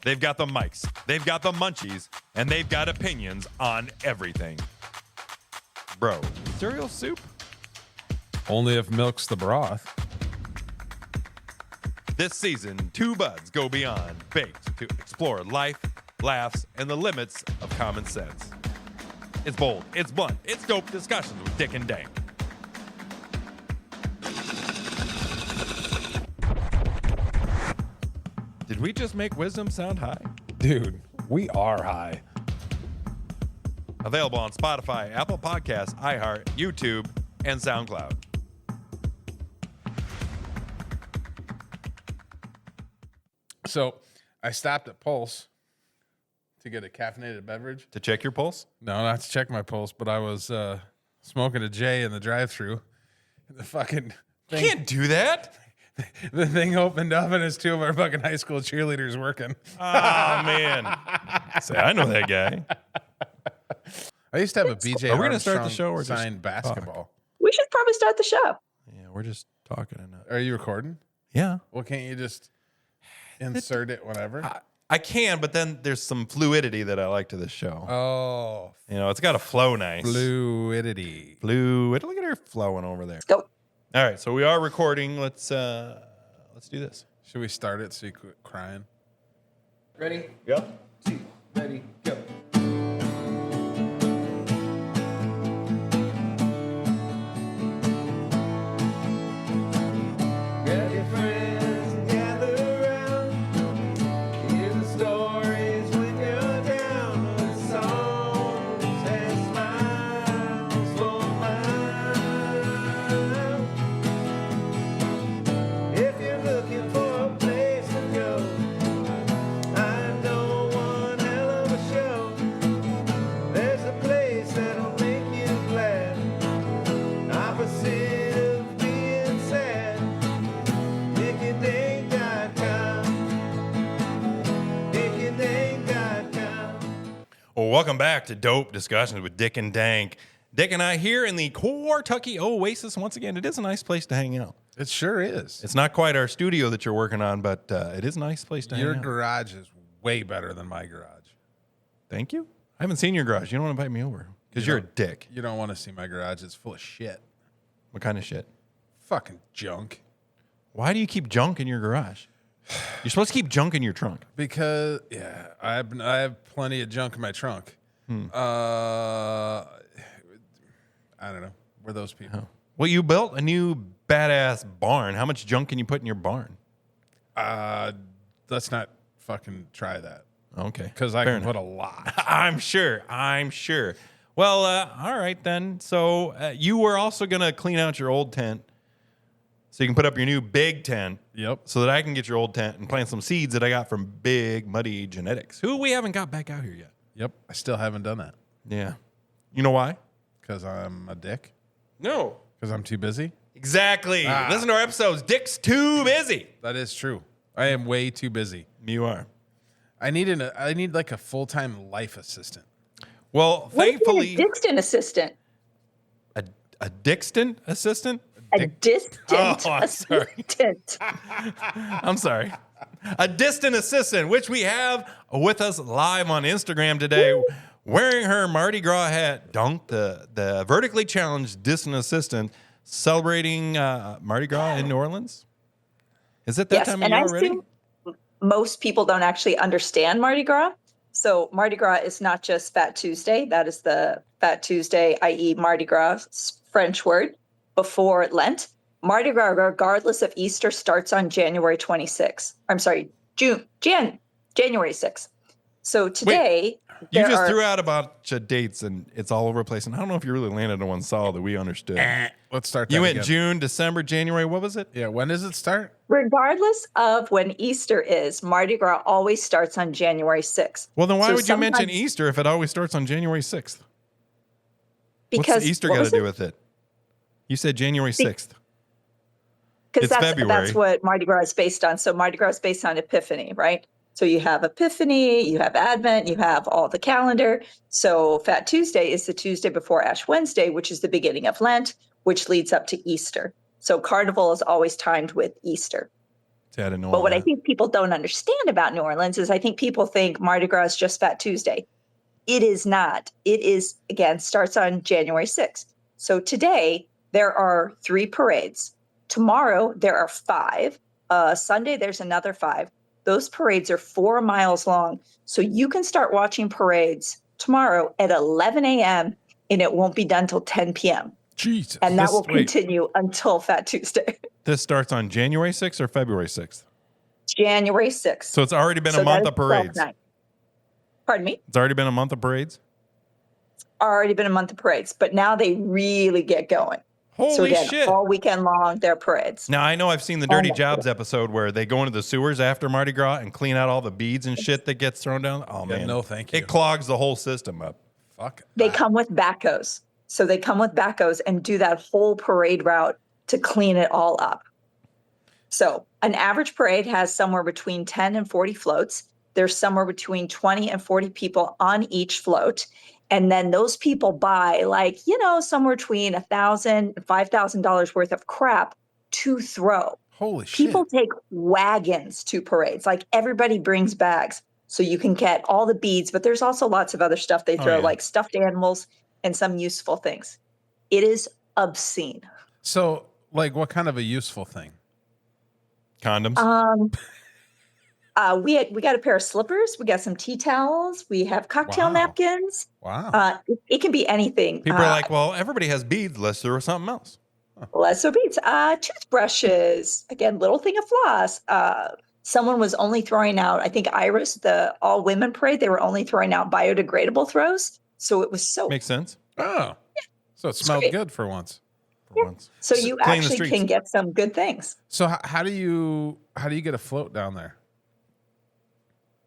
They've got the mics, they've got the munchies, and they've got opinions on everything. Bro, cereal soup? Only if milk's the broth. This season, two buds go beyond baked to explore life, laughs, and the limits of common sense. It's bold, it's blunt, it's dope discussions with Dick and Dank. Did we just make wisdom sound high? Dude, we are high. Available on Spotify, Apple Podcasts, iHeart, YouTube, and SoundCloud. So I stopped at Pulse to get a caffeinated beverage. To check your pulse? No, not to check my pulse, but I was smoking a J in the drive-thru. The fucking You thing, can't do that. the thing opened up, and it's two of our fucking high school cheerleaders working. Oh, man. Say, I know that guy. I used to have a BJ Are we gonna start the show or just signed basketball. We should probably start the show. Yeah, we're just talking. Are you recording? Yeah. Well, can't you just insert it whenever? I can, but then there's some fluidity that I like to this show. Oh, You know, it's got to flow nice. fluidity. Fluid. Look at her flowing over there. Let's go. All right, so we are recording. Let's do this. Should we start it so you quit crying? Ready? Yep. Two. Ready? Go. Grab your friends and gather around. Hear the stories when you're down. With songs and smiles for miles. If you're looking for a place to go, I know one hell of a show. There's a place that'll make you glad. Opposite of being sad. DickandDank.com. DickandDank.com. Well, welcome back to Dope Discussions with Dick and Dank. Dick and I here in the Cortucky Oasis. Once again, it is a nice place to hang out. It sure is. It's not quite our studio that you're working on, but it is a nice place to Your hang out. garage is way better than my garage. Thank you. I haven't seen your garage. You don't want to invite me over because you're a dick. You don't want to see my garage. It's full of shit. What kind of shit? Fucking junk. Why do you keep junk in your garage? You're supposed to keep junk in your trunk. Because, yeah, I have plenty of junk in my trunk. I don't know. We're those people. Well, you built a new badass barn. How much junk can you put in your barn? Let's not fucking try that. Okay. Because I Fair can enough. put a lot. I'm sure. Well, all right then. So you were also going to clean out your old tent so you can put up your new big tent. Yep. So that I can get your old tent and plant some seeds that I got from Big Muddy Genetics, who we haven't got back out here yet. Yep. I still haven't done that. Yeah. You know why? Because I'm a dick. No. Because I'm too busy. Exactly. Listen to our episodes. Dick's too busy. That is true. I am way too busy. You are. I need like a full-time life assistant. Well, What if thankfully, you're a Dixon assistant? a Dixon assistant? A distant Oh, I'm sorry. assistant. I'm sorry. A distant assistant, which we have with us live on Instagram today, wearing her Mardi Gras hat, Dank, the vertically challenged distant assistant, celebrating Mardi Gras in New Orleans. Is it that Yes, time of and year I already? assume most people don't actually understand Mardi Gras. So Mardi Gras is not just Fat Tuesday. That is the Fat Tuesday, i.e. Mardi Gras French word, before Lent. Mardi Gras, regardless of Easter, starts on January 26th. I'm sorry, January 6th. So today, You there just are- threw out a bunch of dates, and it's all over the place. And I don't know if you really landed on one solid that we understood. Let's start that You went again. June, December, January. What was it? Yeah, when does it start? regardless of when Easter is, Mardi Gras always starts on January 6th. Well, then why So would you mention sometimes- Easter if it always starts on January 6th? Because What's the Easter what got to was do it? with it? You said January 6th. Because It's February. that's what Mardi Gras is based on. So Mardi Gras is based on Epiphany, right? So you have Epiphany, you have Advent, you have all the calendar. So Fat Tuesday is the Tuesday before Ash Wednesday, which is the beginning of Lent, which leads up to Easter. So Carnival is always timed with Easter. See, I didn't know But all what I that. think people don't understand about New Orleans is I think people think Mardi Gras is just Fat Tuesday. It is not. It is, again, starts on January 6th. So today there are 3 parades. Tomorrow there are 5. Sunday there's another 5. Those parades are 4 miles long. So you can start watching parades tomorrow at 11 a.m. and it won't be done till 10 p.m. Jesus. And that This- will wait. continue until Fat Tuesday, This starts on January 6th or February 6th. January 6th. So it's already been So a month that of is 12th parades. night. Pardon me? It's already been a month of parades. Already been a month of parades, but now they really get going. Holy So again, shit. all weekend long, there are parades. Now, I know I've seen the Dirty my Jobs episode where they go into the sewers after Mardi Gras and clean out all the beads and shit that gets thrown down. Oh, Yeah, man. no, thank you. It clogs the whole system up. Fuck. They come with backhoes. So they come with backhoes and do that whole parade route to clean it all up. So an average parade has somewhere between 10 and 40 floats. There's somewhere between 20 and 40 people on each float. And then those people buy somewhere between $1,000 and $5,000 worth of crap to throw. Holy shit. People take wagons to parades. Like everybody brings bags so you can get all the beads, but there's also lots of other stuff they throw, yeah. like stuffed animals and some useful things. It is obscene. So, like, what kind of a useful thing? Condoms. We got a pair of slippers. We got some tea towels. We have cocktail Wow. napkins. Wow. It can be anything. People are like, well, everybody has beads. Let's throw something else. Lesser beads, toothbrushes, again, little thing of floss. Someone was only throwing out, I think Iris, the all women parade, they were only throwing out biodegradable throws. So it was soap. Makes sense Oh. So it smelled great. good for once. for once. So you Clean the actually streets. can get some good things. So how do you get a float down there?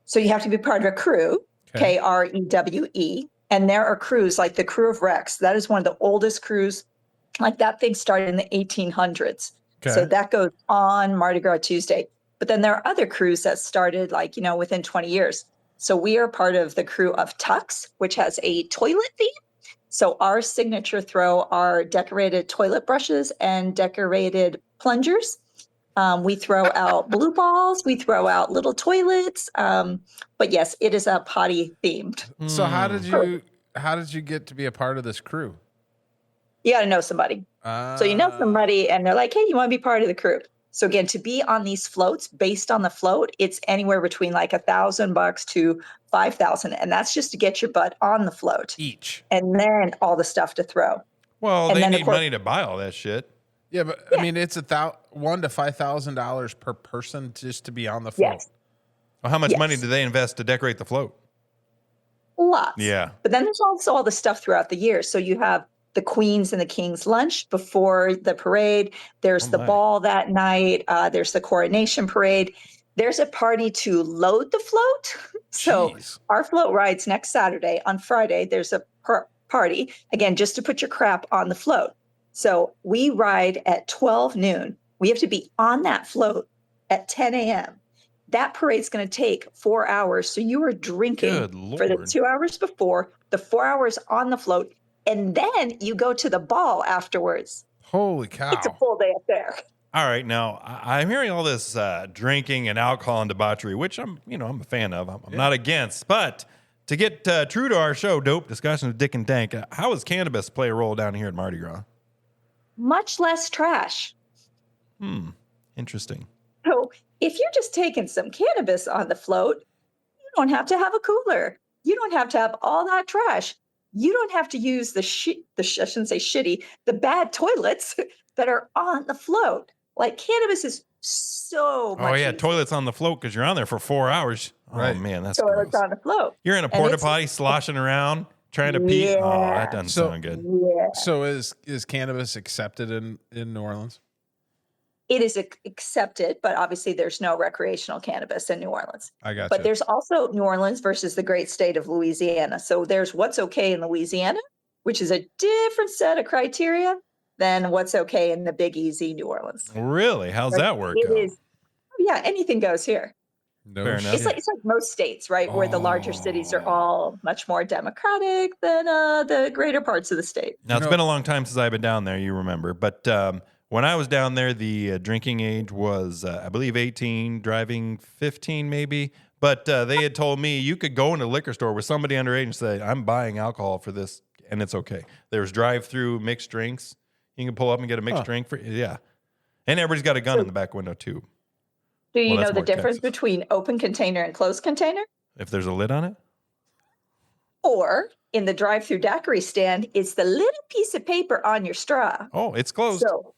So you have to be part of a crew, Okay. Krewe. And there are crews like the Crew of Rex. That is one of the oldest crews. Like that thing started in the 1800s. Okay. So that goes on Mardi Gras Tuesday. But then there are other crews that started within 20 years. So we are part of the Crew of Tux, which has a toilet theme. So our signature throw are decorated toilet brushes and decorated plungers. We throw out blue balls. We throw out little toilets. But yes, it is a potty themed. So how Hmm. did you get to be a part of this crew? You got to know somebody. So you know somebody and they're like, hey, you want to be part of the crew? So again, to be on these floats, based on the float, it's anywhere between like $1,000 to $5,000. And that's just to get your butt on the float. Each. And then all the stuff to throw. Well, And they then, of need course- money to buy all that shit. Yeah, but I mean, it's $1,000 to $5,000 per person just to be on the float. Yes, Well, how much Yes. money do they invest to decorate the float? lots. Yeah. But then there's also all the stuff throughout the year. So you have the Queen's and the King's lunch before the parade. There's Oh, the my. ball that night. There's the coronation parade. There's a party to load the float. So Jeez. our float rides next Saturday. On Friday, there's a party, again, just to put your crap on the float. So we ride at 12 noon. We have to be on that float at 10 a.m. That parade's going to take 4 hours. So you are drinking Good for the Lord. 2 hours before, the 4 hours on the float, and then you go to the ball afterwards. Holy cow. It's a full day up there. All right, now I'm hearing all this drinking and alcohol and debauchery, which I'm a fan of. I'm not against, but to get true to our show, Dope Discussions with Dick and Dank, how does cannabis play a role down here at Mardi Gras? Much less trash. Interesting. So if you're just taking some cannabis on the float, you don't have to have a cooler. You don't have to have all that trash. You don't have to use I shouldn't say shitty, the bad toilets that are on the float. Like cannabis is so much Oh yeah, easier. toilets on the float because you're on there for 4 hours. Right. Oh man, that's Toilets gross. on the float. You're in a And porta it's- potty sloshing around trying to pee. Oh, that doesn't So- sound good. Yeah. So is cannabis accepted in New Orleans? It is accepted, but obviously there's no recreational cannabis in New Orleans. I got But you. there's also New Orleans versus the great state of Louisiana. So there's what's okay in Louisiana, which is a different set of criteria than what's okay in the Big Easy New Orleans. Really? How's Like, that work it out? is, anything anything goes here. No Fair enough. shit. It's like most states, right? Where the larger cities are all much more democratic than the greater parts of the state. Now, it's know- been a long time since I've been down there, you remember. But When I was down there, the drinking age was, I believe, 18, driving 15 maybe. But they had told me you could go into a liquor store with somebody underage and say, I'm buying alcohol for this, and it's okay. There's drive-through mixed drinks. You can pull up and get a mixed drink for, yeah. And everybody's got a gun in the back window, too. Do you Well, know that's the more difference Texas. between open container and closed container? If there's a lid on it? Or in the drive-through daiquiri stand, it's the little piece of paper on your straw. Oh, it's closed. So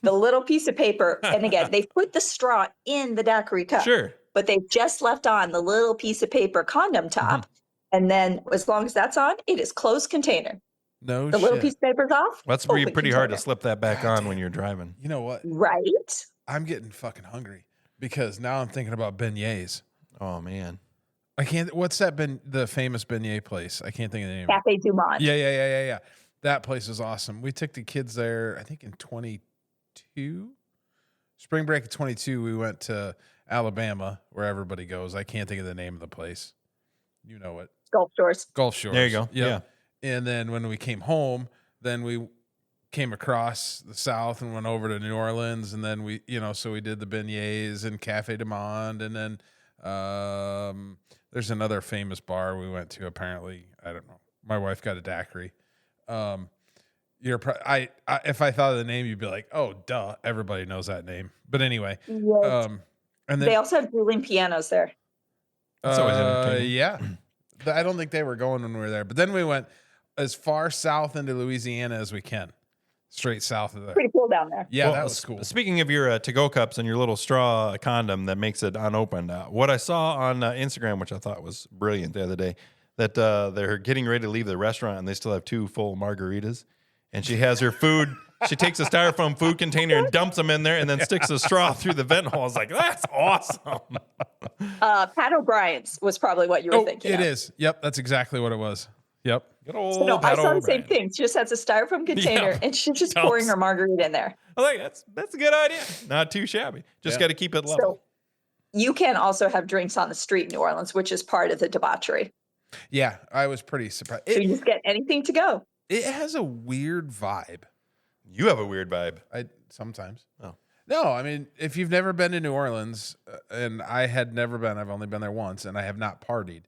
the little piece of paper, and again, they've put the straw in the daiquiri cup, Sure. but they've just left on the little piece of paper condom top. And then as long as that's on, it is closed container. No The shit. little piece of paper's off. That's open pretty hard to container. slip that back on when you're driving. You know what? Right? I'm getting fucking hungry because now I'm thinking about beignets. Oh, man. I can't. What's that? The famous beignet place? I can't think of the name. Cafe Du Monde. Yeah. That place is awesome. We took the kids there. I think in 22, spring break of 22. We went to Alabama, where everybody goes. I can't think of the name of the place. You know it. Gulf Shores. Gulf Shores. There you go. Yep. Yeah. And then when we came home, then we came across the South and went over to New Orleans. And then we, so we did the beignets and Cafe Du Monde. And then there's another famous bar we went to, apparently. I don't know. My wife got a daiquiri. If I thought of the name, you'd be like, oh, duh. Everybody knows that name. But anyway. Yes. And then They also have dueling pianos there. That's always entertaining. Yeah. I don't think they were going when we were there. But then we went as far south into Louisiana as we can. Straight south of there. Pretty cool down there. Yeah, Well, that was cool. Speaking of your to-go cups and your little straw condom that makes it unopened, what I saw on Instagram, which I thought was brilliant the other day, that they're getting ready to leave the restaurant and they still have 2 full margaritas. And she has her food. She takes a styrofoam food container and dumps them in there and then sticks a straw through the vent hole. I was like, that's awesome. Pat O'Brien's was probably what you were thinking. It of. is. Yep, that's exactly what it was. Yep. Good So old no, I Pat saw the same O'Brien. thing. She just has a styrofoam container and she's just pouring her margarita in there. I was like, that's a good idea. Not too shabby. Just got to keep it level. So you can also have drinks on the street in New Orleans, which is part of the debauchery. Yeah, I was pretty surprised. So you just get anything to go. It has a weird vibe. You have a weird vibe. Sometimes. Oh. No, I mean, if you've never been to New Orleans, and I had never been, I've only been there once, and I have not partied,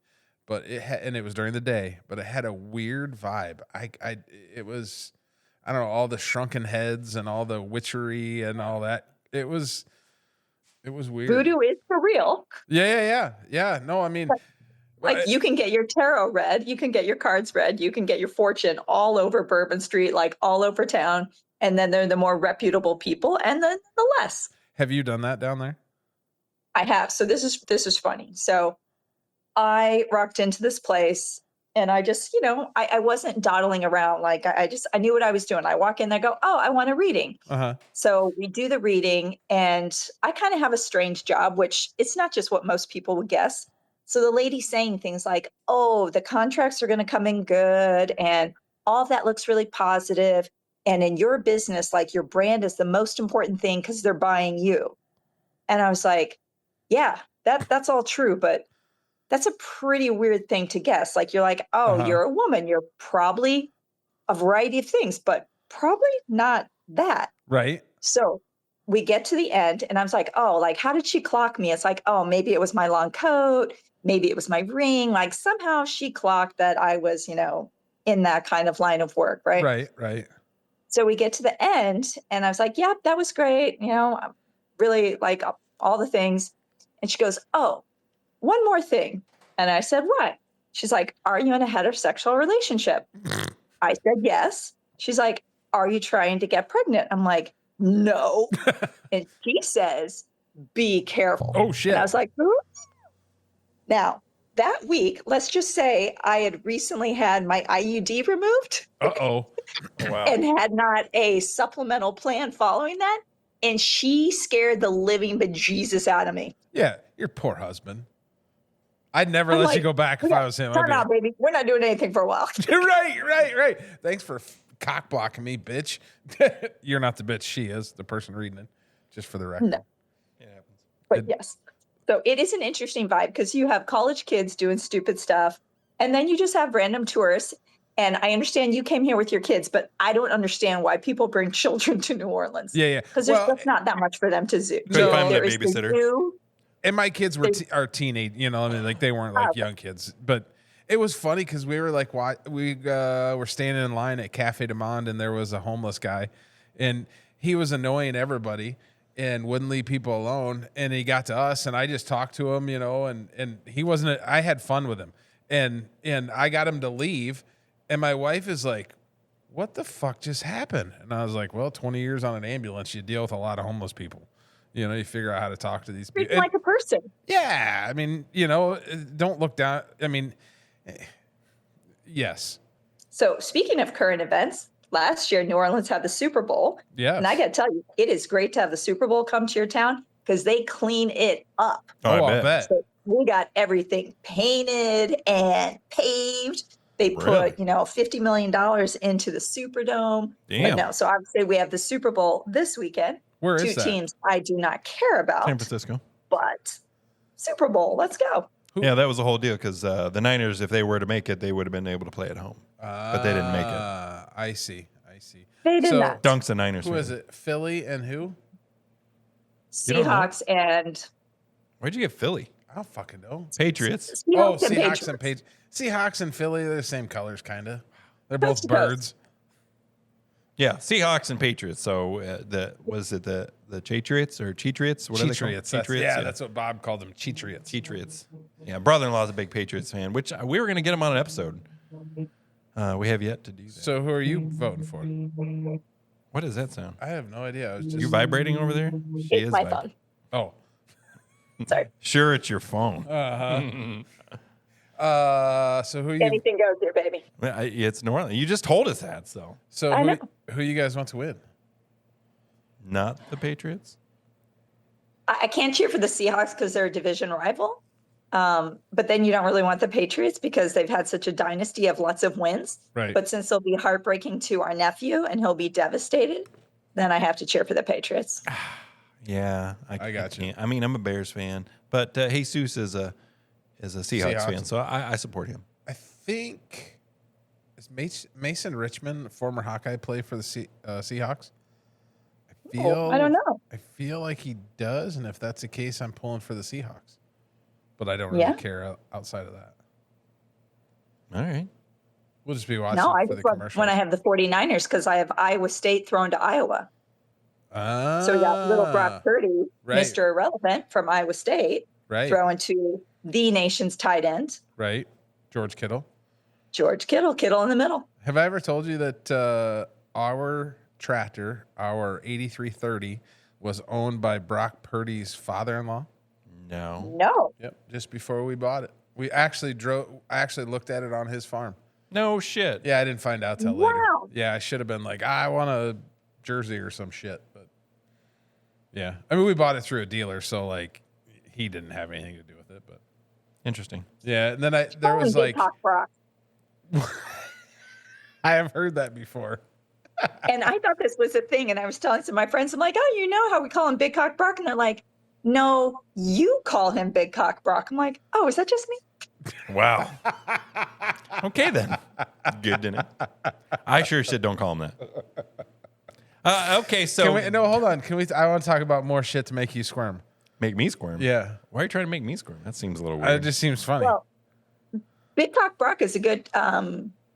but and it was during the day, but it had a weird vibe. It was, I don't know, all the shrunken heads and all the witchery and all that. It was weird. Voodoo is for real. Yeah. No, I mean, Like you can get your tarot read, you can get your cards read, you can get your fortune all over Bourbon Street, like all over town. And then they're the more reputable people, and then the less. have you done that down there? I have. So this is funny. So I rocked into this place and I just, I wasn't dawdling around. Like I knew what I was doing. I walk in there, go, oh, I want a reading. Uh-huh. So we do the reading and I kind of have a strange job, which it's not just what most people would guess. So the lady's saying things like, oh, the contracts are going to come in good and all of that looks really positive. And in your business, like your brand is the most important thing because they're buying you. And I was like, yeah, that's all true. But that's a pretty weird thing to guess. Like you're like, oh, you're a woman. You're probably a variety of things, but probably not that. Right. So we get to the end and I was like, oh, like, how did she clock me? It's like, oh, maybe it was my long coat. Maybe it was my ring. Like somehow she clocked that I was, in that kind of line of work. Right. Right. So we get to the end and I was like, yep, that was great. I'm really like all the things. And she goes, oh, one more thing. And I said, what? She's like, are you in a heterosexual relationship? I said, yes. She's like, are you trying to get pregnant? I'm like, no. And she says, be careful. Oh, shit. And I was like, oops. Now, that week, let's just say I had recently had my IUD removed. Uh-oh. Wow. And had not a supplemental plan following that. And she scared the living bejesus out of me. Yeah, your poor husband. I'd never I'm let like, you go back if I was him. I'd Turn be out, baby. We're not doing anything for a while. right. Thanks for cock blocking me, bitch. You're not the bitch. She is the person reading it, just for the record. No. It happens. But yes. So it is an interesting vibe because you have college kids doing stupid stuff. And then you just have random tourists. And I understand you came here with your kids, but I don't understand why people bring children to New Orleans. Yeah, yeah. Because there's Well, just not that much for them to do. Couldn't find them There a is the babysitter. zoo. and my kids are teenage, you know, I mean, like they weren't like young kids, but it was funny because we were like, we were standing in line at Cafe du Monde, and there was a homeless guy, and he was annoying everybody and wouldn't leave people alone. And he got to us, and I just talked to him, you know, and he wasn't. I had fun with him, and I got him to leave, and my wife is like, "What the fuck just happened?" And I was like, "Well, 20 years on an ambulance, you deal with a lot of homeless people." You know, you figure out how to talk to these Treat people. them like a person. Yeah, I mean, you know, don't look down. I mean, yes, So speaking of current events, last year New Orleans had the Super Bowl. yeah. And I got to tell you, it is great to have the Super Bowl come to your town because they clean it up. Oh, I I'll bet. So we got everything painted and paved. They put, Really? $50 million into the Superdome. Damn. But no, so obviously we have the Super Bowl this weekend. Where Two is that? teams I do not care about, San Francisco. but Super Bowl, let's go. Yeah, that was the whole deal because the Niners, if they were to make it, they would have been able to play at home. But they didn't make it. I see. They did So- not. Dunk's a Niners. Who fan. is it? Philly and who? You don't know? Seahawks and Where'd you get Philly? I don't fucking know. Patriots. Oh, Seahawks and Seahawks and Patriots. Seahawks and Philly, they're the same colors, kind of. They're Coast both to coast. birds. Yeah, Seahawks and Patriots. So the Chatriots or Cheatriots? What are they called? Cheatriots. That's what Bob called them. Cheatriots. Cheatriots. Yeah, brother-in-law's a big Patriots fan, which we were going to get him on an episode. We have yet to do that. So who are you voting for? What does that sound? I have no idea. I was just You vibrating over there? She it's my vibrating. phone. Oh. Sorry. Sure, it's your phone. So who are you? Anything goes here, baby. It's New Orleans. You just told us that, so So I know. who you guys want to win? not the Patriots. I can't cheer for the Seahawks because they're a division rival. But then you don't really want the Patriots because they've had such a dynasty of lots of wins. Right. But since they'll be heartbreaking to our nephew and he'll be devastated, then I have to cheer for the Patriots. Yeah, I got you. can't. I mean, I'm a Bears fan, but Jesus is a Seahawks Seahawks. fan, so I support him. I think is Mason Richmond, former Hawkeye, play for the Seahawks? I don't know. I feel like he does, and if that's the case, I'm pulling for the Seahawks. But I don't really Yeah. care outside of that. All right. We'll just be watching No, I for the just want commercials. when I have the 49ers because I have Iowa State thrown to Iowa. So we got little Brock Purdy, right. Mr. Irrelevant from Iowa State, right, throwing to the nation's tight end, right. George Kittle. George Kittle, Kittle in the middle. Have I ever told you that our tractor, our 8330, was owned by Brock Purdy's father-in-law? No. No. Yep, just before we bought it. We actually looked at it on his farm. No shit. Yeah, I didn't find out till later. Wow. Yeah, I should have been like, I want a jersey or some shit. But yeah, I mean, we bought it through a dealer, so like he didn't have anything to do with it. But Interesting. yeah, and then there was Big like, Cock Brock. I have heard that before. And I thought this was a thing. And I was telling some of my friends, I'm like, oh, you know how we call him Big Cock Brock? And they're like, no, you call him Big Cock Brock. I'm like, oh, is that just me? Wow. Okay then. Good to know. I sure shit don't call him that. Okay, so Can we, no, hold on. Can we? I want to talk about more shit to make you squirm. make me squirm. Yeah, Why are you trying to make me squirm? That seems a little it weird. just seems funny. Well, Big Cock Brock is a good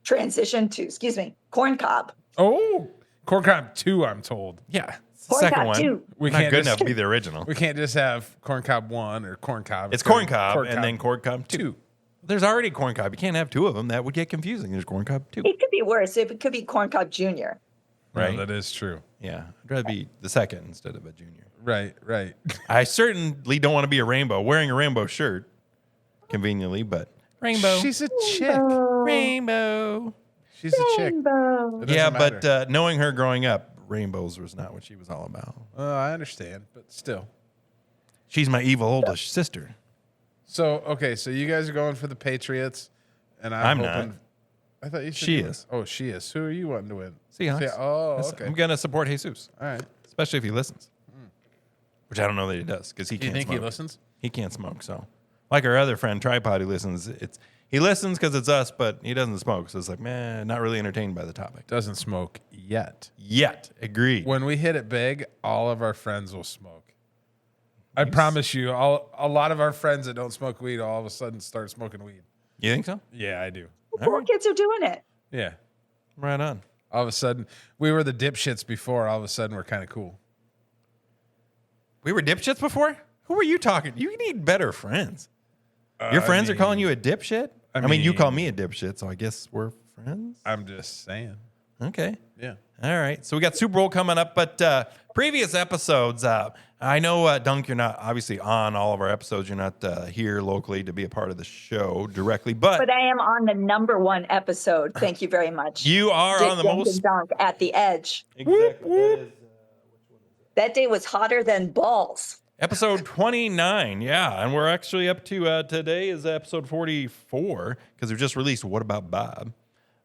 transition to, corn cob. Oh, corn cob 2, I'm told. yeah. It's the Corn second cob one. too. We Not can't good just- enough to be the original. We can't just have corn cob 1 or corn cob. It's gotta corn be cob and then corn cob 2. There's already corn cob. You can't have 2 of them. That would get confusing. There's corn cob 2. It could be worse. It could be Corn Cob Jr. Right. No, that is true. Yeah. I'd rather be the second instead of a junior. Right. I certainly don't want to be a rainbow. Wearing a rainbow shirt, conveniently, but rainbow. She's a chick. rainbow. She's a chick. Rainbow. It Yeah, doesn't matter. but knowing her growing up, rainbows was not what she was all about. I understand, but still. She's my evil older sister. So okay, so you guys are going for the Patriots, and I'm hoping, not. I thought you said She you were. is. Oh, she is. Who are you wanting to win? Seahawks. Yeah, oh, Yes, okay. I'm going to support Jesus, All right. especially if he listens, which I don't know that he does because he Do you can't think smoke. he listens? He can't smoke, so Like our other friend Tripod who listens, he listens because it's us, but he doesn't smoke. So it's like, man, not really entertained by the topic. Doesn't smoke yet. Agreed. When we hit it big, all of our friends will smoke. I promise you, a lot of our friends that don't smoke weed all of a sudden start smoking weed. You think so? Yeah, I do. Poor kids are doing it. Yeah. Right on. All of a sudden, we were the dipshits before. All of a sudden, we're kind of cool. We were dipshits before? Who were you talking? You need better friends. Your friends are calling you a dipshit? I mean, you call me a dipshit, so I guess we're friends? I'm just saying. Okay. Yeah. All right. So we got Super Bowl coming up, but previous episodes, I know, Dunk, you're not obviously on all of our episodes. You're not here locally to be a part of the show directly, But I am on the #1 episode. Thank you very much. You are on the most. Dunk at the edge. Exactly. That day was hotter than balls. Episode 29, yeah, and we're actually up to today is episode 44 because we just released What About Bob?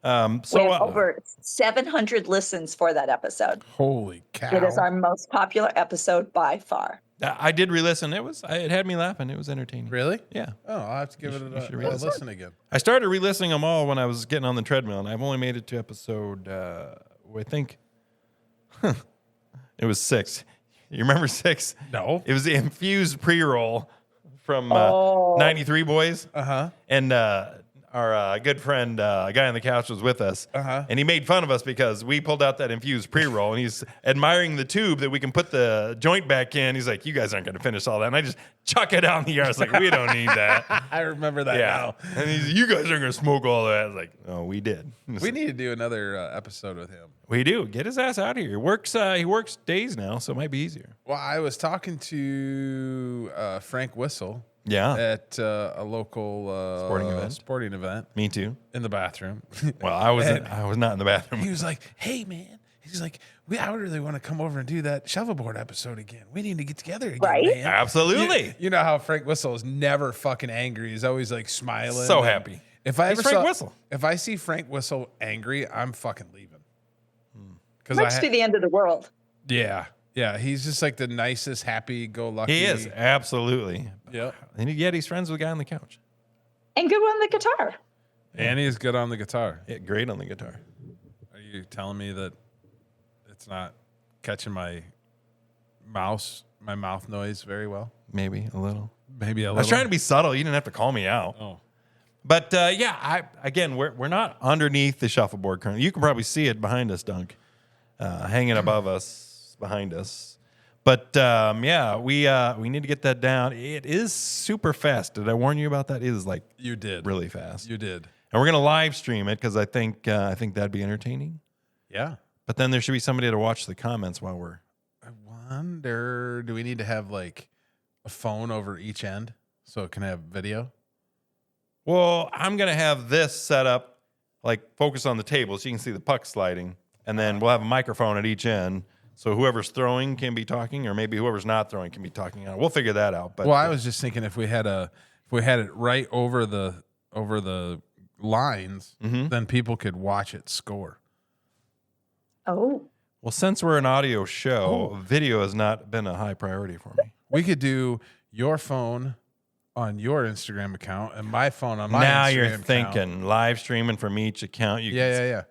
We have over 700 listens for that episode. Holy cow. It is our most popular episode by far. I did re-listen. It had me laughing. It was entertaining. Really? Yeah. Oh, I'll have to give it should a re-listen. listen again. I started re-listening them all when I was getting on the treadmill, and I've only made it to episode, I think, it was 6. You remember 6? No. It was the infused pre-roll from 93 Boys. Uh-huh. And our good friend, a guy on the couch, was with us. Uh-huh. And he made fun of us because we pulled out that infused pre-roll, and he's admiring the tube that we can put the joint back in. He's like, you guys aren't going to finish all that. And I just chuck it out in the yard. I was like, we don't need that. I remember that now. And he's, you guys aren't going to smoke all that. I was like, oh, we did. We need to do another episode with him. We do. Get his ass out of here. He works days now, so it might be easier. Well, I was talking to Frank Whistle. Yeah. At a local sporting event. Me too. In the bathroom. Well, I was not in the bathroom. He was like, "Hey, man." He's like, I really want to come over and do that shuffleboard episode again. We need to get together again, Right? man. Absolutely. You know how Frank Whistle is never fucking angry. He's always like smiling. So happy. If I He's ever Frank Whistle. If I see Frank Whistle angry, I'm fucking leaving. Must be the end of the world. Yeah. Yeah, he's just like the nicest, happy-go-lucky. He is, absolutely. Yep. And yet he's friends with the guy on the couch. And good on the guitar. And he's good on the guitar. Yeah, great on the guitar. Are you telling me that it's not catching my mouth noise very well? Maybe a little. Maybe a little. I was trying to be subtle. You didn't have to call me out. Oh. But we're not underneath the shuffleboard currently. You can probably see it behind us, Dunk, hanging above us, behind us. But we need to get that down. It is super fast. Did I warn you about that? It is like You did. really fast. You did. And we're gonna live stream it because I think that'd be entertaining. Yeah. But then there should be somebody to watch the comments while we're. I wonder, do we need to have like a phone over each end so it can have video? Well, I'm gonna have this set up, like focus on the table so you can see the puck sliding, and then we'll have a microphone at each end, so whoever's throwing can be talking, or maybe whoever's not throwing can be talking. We'll figure that out. But Well, I was just thinking if we had it right over the lines, then people could watch it score. Oh. well, since we're an audio show, video has not been a high priority for me. We could do your phone on your Instagram account and my phone on my Now Instagram you're account. thinking live streaming from each account. You can Yeah.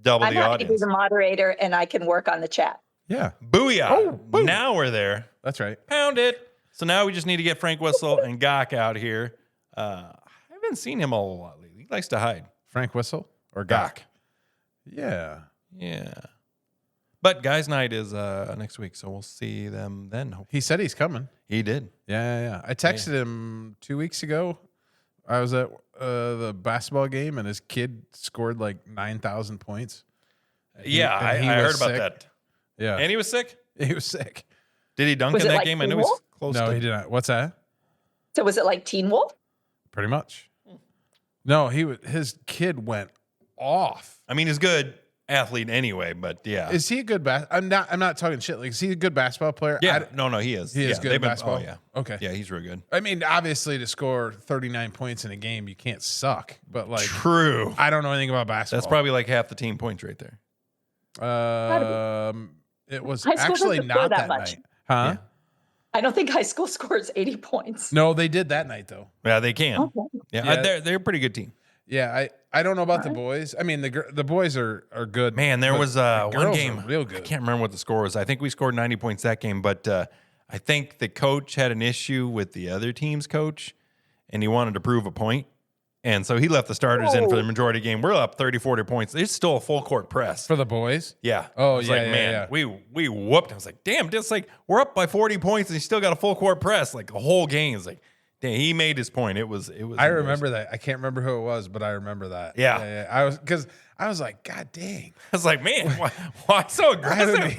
double I'm the happy to be audience. the moderator and I can work on the chat. Yeah, Booyah! Oh, boom. Now we're there. that's right. Pound it. So now we just need to get Frank Whistle and Gok out here. I haven't seen him a lot lately. He likes to hide. Frank Whistle or Gok. Yeah. Yeah. But Guys Night is next week, so we'll see them then. He said he's coming. He did. Yeah. I texted him 2 weeks ago. I was at the basketball game, and his kid scored like 9,000 points. Yeah, I he heard was about sick. that. Yeah. And he was sick? He was sick. Did he dunk Was in it that like game? I know Teen he's Wolf? close No, to he did not. What's that? So was it like Teen Wolf? Pretty much. No, his kid went off. I mean, he's a good athlete anyway, but yeah. Is he a good I'm not talking shit. Like, is he a good basketball player? Yeah. No, he is. He is Yeah, good they've at been- basketball? Oh, yeah. Okay. Yeah, he's real good. I mean, obviously, to score 39 points in a game, you can't suck. But like, True. I don't know anything about basketball. That's probably like half the team points right there. It was High school actually doesn't score not that that much. night, huh? Yeah. I don't think high school scores 80 points. No, they did that night though. Yeah, they can. Okay. Yeah, Yeah. they're a pretty good team. Yeah, I don't know about the Alright. boys. I mean, the boys are good. Man, there but was the one girls game. are real I good. can't remember what the score was. I think we scored 90 points that game, but I think the coach had an issue with the other team's coach, and he wanted to prove a point. And so he left the starters in for the majority of the game. We're up 30, 40 points. It's still a full court press. For the boys. Yeah. Oh, I was yeah, like, yeah, man, yeah. we whooped. I was like, damn, just like we're up by 40 points and he still got a full court press like the whole game. It's like, damn, he made his point. It was. I remember that. I can't remember who it was, but I remember that. Yeah. I was like, God dang. I was like, man, why so aggressive?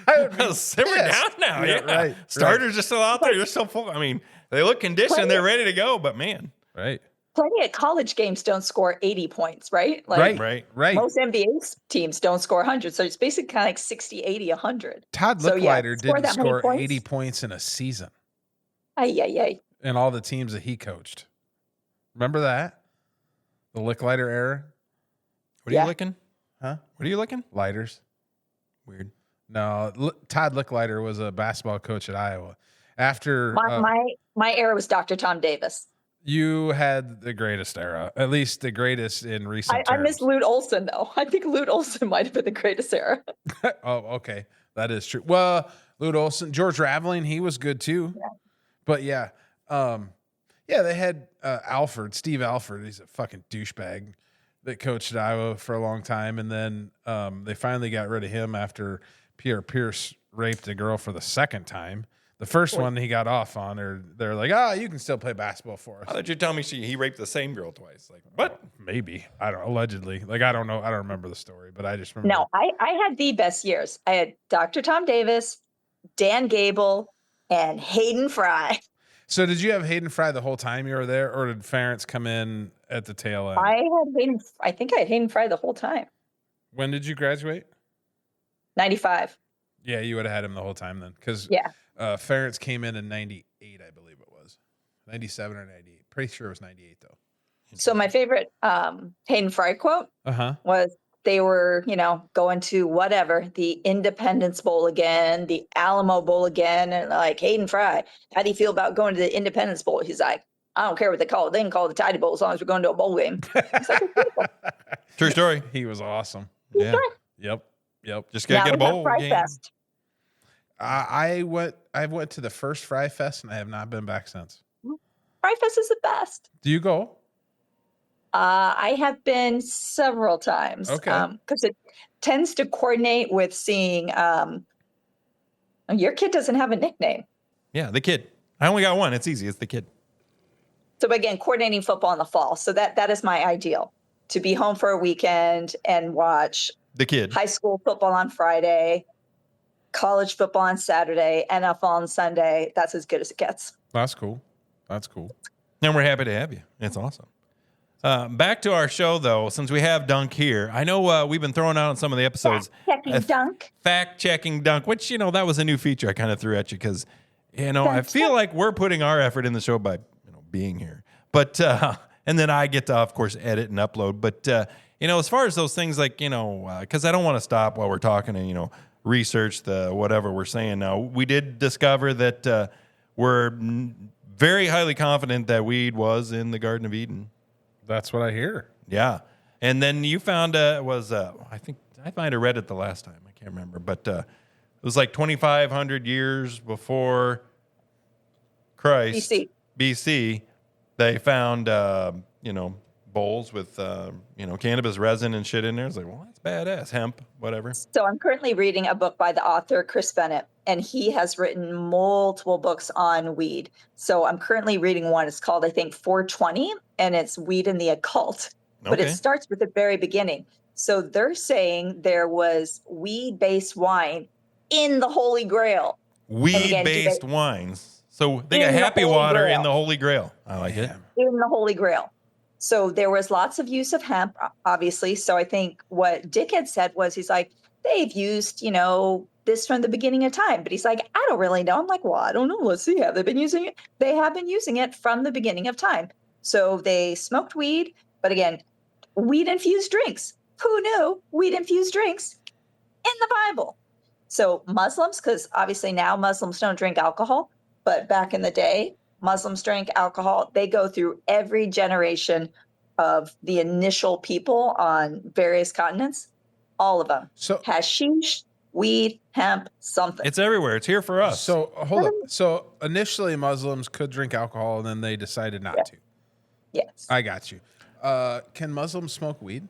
I would be Simmer pissed. down now. Yeah, Yeah. right, Starters are still out there. They're still full. I mean, they look conditioned. They're ready to go, but man. Right. Plenty of college games don't score 80 points, right? Like Right. most NBA teams don't score 100. So it's basically kind of like 60, 80, 100. Todd So, yeah, Licklider score didn't that many score points. 80 points in a season Ay. in all the teams that he coached. Remember that? The Licklider era? What are Yeah. you looking? Huh? What are you looking? Lighters. Weird. No, Todd Licklider was a basketball coach at Iowa. After My era was Dr. Tom Davis. you had the greatest era, at least the greatest in recent I terms. miss Lute Olson, though. I think Lute Olson might have been the greatest era. Oh, okay. That is true. Well, Lute Olson, George Raveling, he was good too. Yeah. But yeah, they had Steve Alford. He's a fucking douchebag that coached at Iowa for a long time. And then they finally got rid of him after Pierre Pierce raped a girl for the second time. The first one he got off on, or they're like, you can still play basketball for I us. thought you tell me he raped the same girl twice. Like, what? Maybe. I don't allegedly. Like, I don't know. I don't remember the story, but I just remember. No, I had the best years. I had Dr. Tom Davis, Dan Gable, and Hayden Fry. So did you have Hayden Fry the whole time you were there, or did Ferentz come in at the tail end? I think I had Hayden Fry the whole time. When did you graduate? 95. Yeah, you would have had him the whole time then, because Yeah. Ferentz came in 98, I believe it was 97 or 98. Pretty sure it was 98 though. So my favorite Hayden Fry quote was they were, going to whatever, the Independence Bowl again, the Alamo Bowl again. And like, Hayden Fry, how do you feel about going to the Independence Bowl? He's like, I don't care what they call it. They can call it the Tidy Bowl as long as we're going to a bowl game. It's like, True story. He was awesome. Yeah. Yep. Just now gotta get a we have bowl Fry game. Fest. I went to the first Fry Fest and I have not been back since. Fry Fest is the best. Do you go? I have been several times. Okay. Because it tends to coordinate with seeing. Your kid doesn't have a nickname. Yeah, the kid. I only got one. It's easy. It's the kid. So again, coordinating football in the fall. So that is my ideal, to be home for a weekend and watch The kid. high school football on Friday, college football on Saturday, NFL on Sunday. That's as good as it gets. That's cool. That's cool. And we're happy to have you. It's awesome. Back to our show, though, since we have Dunk here. I know we've been throwing out on some of the episodes. Checking Dunk. Fact-checking Dunk, which, that was a new feature I kind of threw at you because, I feel like we're putting our effort in the show by, being here. But, and then I get to, of course, edit and upload. But, as far as those things like, because I don't want to stop while we're talking and, research the whatever we're saying now. We did discover that we're very highly confident that weed was in the Garden of Eden. That's what I hear. Yeah. And then you found I think I might have read it the last time. I can't remember. But it was like 2,500 years before Christ. BC. They found, bowls with, cannabis resin and shit in there. It's like, well, that's badass. Hemp, whatever. So I'm currently reading a book by the author Chris Bennett, and he has written multiple books on weed. So I'm currently reading one. It's called, I think, 420, and it's Weed and the Occult. But it Okay. starts with the very beginning. So they're saying there was weed-based wine in the Holy Grail. Weed-based wines. So they got In the happy Holy water Grail. in the Holy Grail. I like it. In the Holy Grail. So there was lots of use of hemp, obviously. So I think what Dick had said was, he's like, they've used, this from the beginning of time. But he's like, I don't really know. I'm like, well, I don't know. Let's see. Have they been using it? They have been using it from the beginning of time. So they smoked weed, but again, weed-infused drinks. Who knew weed-infused drinks in the Bible? So Muslims, because obviously now Muslims don't drink alcohol, but back in the day, Muslims drank alcohol. They go through every generation of the initial people on various continents. All of them. So- hashish, weed, hemp, something. It's everywhere. It's here for us. So hold up. So initially Muslims could drink alcohol and then they decided not to. Yes. I got you. Can Muslims smoke weed?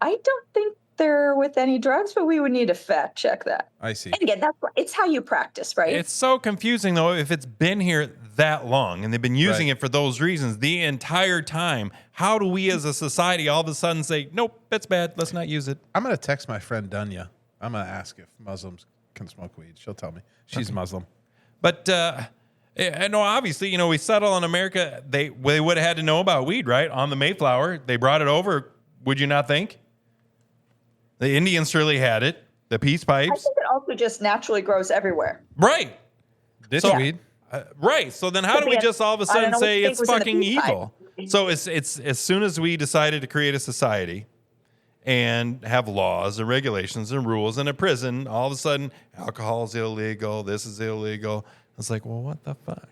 I don't think they're with any drugs, but we would need to fact check that. I see. And again, it's how you practice, right? It's so confusing, though, if it's been here that long and they've been using Right. it for those reasons the entire time. How do we as a society all of a sudden say, nope, that's bad. Let's not use it? I'm going to text my friend Dunya. I'm going to ask if Muslims can smoke weed. She'll tell me. She's Muslim. But I know, obviously, we settle in America. They would have had to know about weed, right? On the Mayflower, they brought it over. Would you not think? The Indians surely had it. The peace I pipes. think it also just naturally grows everywhere. Right. Ditch So- weed. Right. So then how do we Could be just all of a I don't sudden know say what it's was in the fucking peace pipe. evil? So it's as soon as we decided to create a society and have laws and regulations and rules and a prison, all of a sudden alcohol is illegal, this is illegal. It's like, well, what the fuck?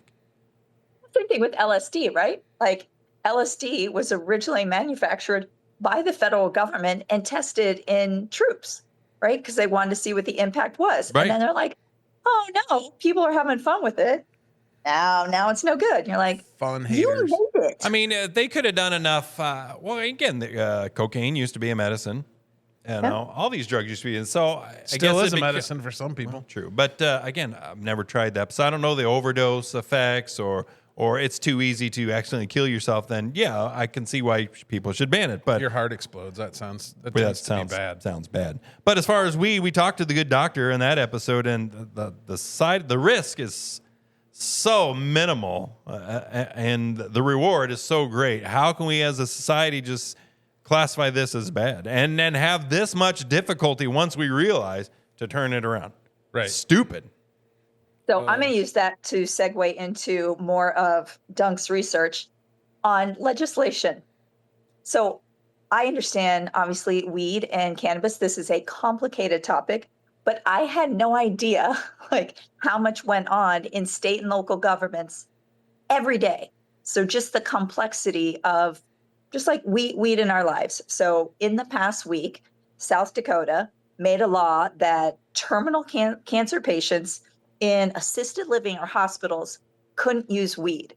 Same thing with LSD, right? Like LSD was originally manufactured by the federal government and tested in troops, right? Because they wanted to see what the impact was. Right. And then they're like, oh no, people are having fun with it. Now it's no good. And you're like, Fun you haters. made it. I mean, they could have done enough. Well, again, cocaine used to be a medicine. All these drugs used to be. And so I Still guess is a it'd be- medicine for some people. True. But again, I've never tried that. So I don't know the overdose effects or it's too easy to accidentally kill yourself. Then, yeah, I can see why people should ban it. But Your heart explodes. That tends to sounds be bad. Sounds bad. But as far as we talked to the good doctor in that episode, and the risk is so minimal, and the reward is so great. How can we, as a society, just classify this as bad and then have this much difficulty once we realize to turn it around? Right. Stupid. So I'm going to use that to segue into more of Dunk's research on legislation. So I understand, obviously, weed and cannabis. This is a complicated topic, but I had no idea like how much went on in state and local governments every day. So just the complexity of just like weed in our lives. So in the past week, South Dakota made a law that terminal cancer patients in assisted living or hospitals couldn't use weed.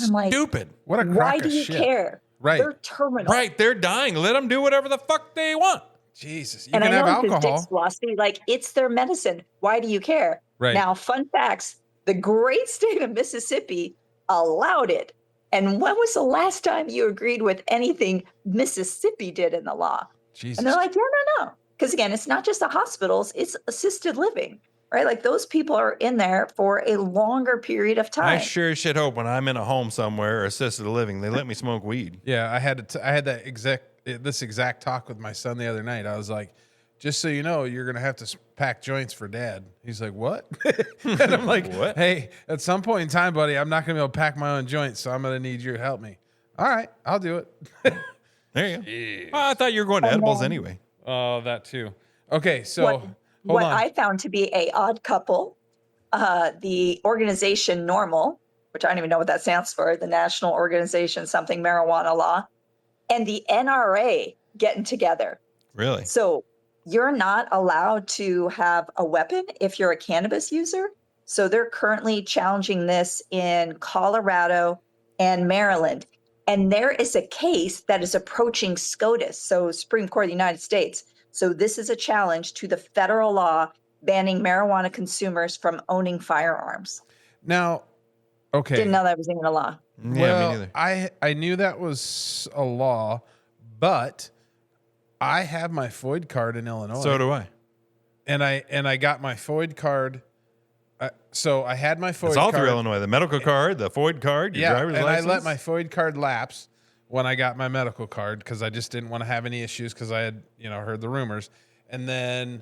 I'm like, Stupid. What a crock why of do you shit. care? Right. They're terminal. Right. They're dying. Let them do whatever the fuck they want. Jesus. You And I can have know this is alcohol. Dick's philosophy, like it's their medicine. Why do you care? Right. Now, fun facts: the great state of Mississippi allowed it. And when was the last time you agreed with anything Mississippi did in the law? Jesus. And they're like, no. Because again, it's not just the hospitals, it's assisted living, right? Like those people are in there for a longer period of time. I sure as shit hope when I'm in a home somewhere or assisted living, they let me smoke weed. Yeah, I had this exact talk with my son the other night. I was like, just so you know, you're gonna have to pack joints for Dad. He's like, what? And I'm like, What? Hey, at some point in time, buddy, I'm not gonna be able to pack my own joints, so I'm gonna need you to help me. All right, I'll do it. There you go. Well, I thought you were going to edibles anyway. Oh, that too. Okay, so what hold on. I found to be a odd couple, the organization Normal, which I don't even know what that stands for, the National Organization something Marijuana Law, and the NRA getting together. Really? So you're not allowed to have a weapon if you're a cannabis user. So they're currently challenging this in Colorado and Maryland. And there is a case that is approaching SCOTUS, so Supreme Court of the United States. So this is a challenge to the federal law banning marijuana consumers from owning firearms. Now, okay. Didn't know that was even a law. Yeah, me Well, neither. I knew that was a law, but I have my FOID card in Illinois. So do I. and I got my FOID card. So I had my FOID It's all card. through Illinois. The medical card, the FOID card, your driver's and license. I let my FOID card lapse when I got my medical card because I just didn't want to have any issues because I had heard the rumors. And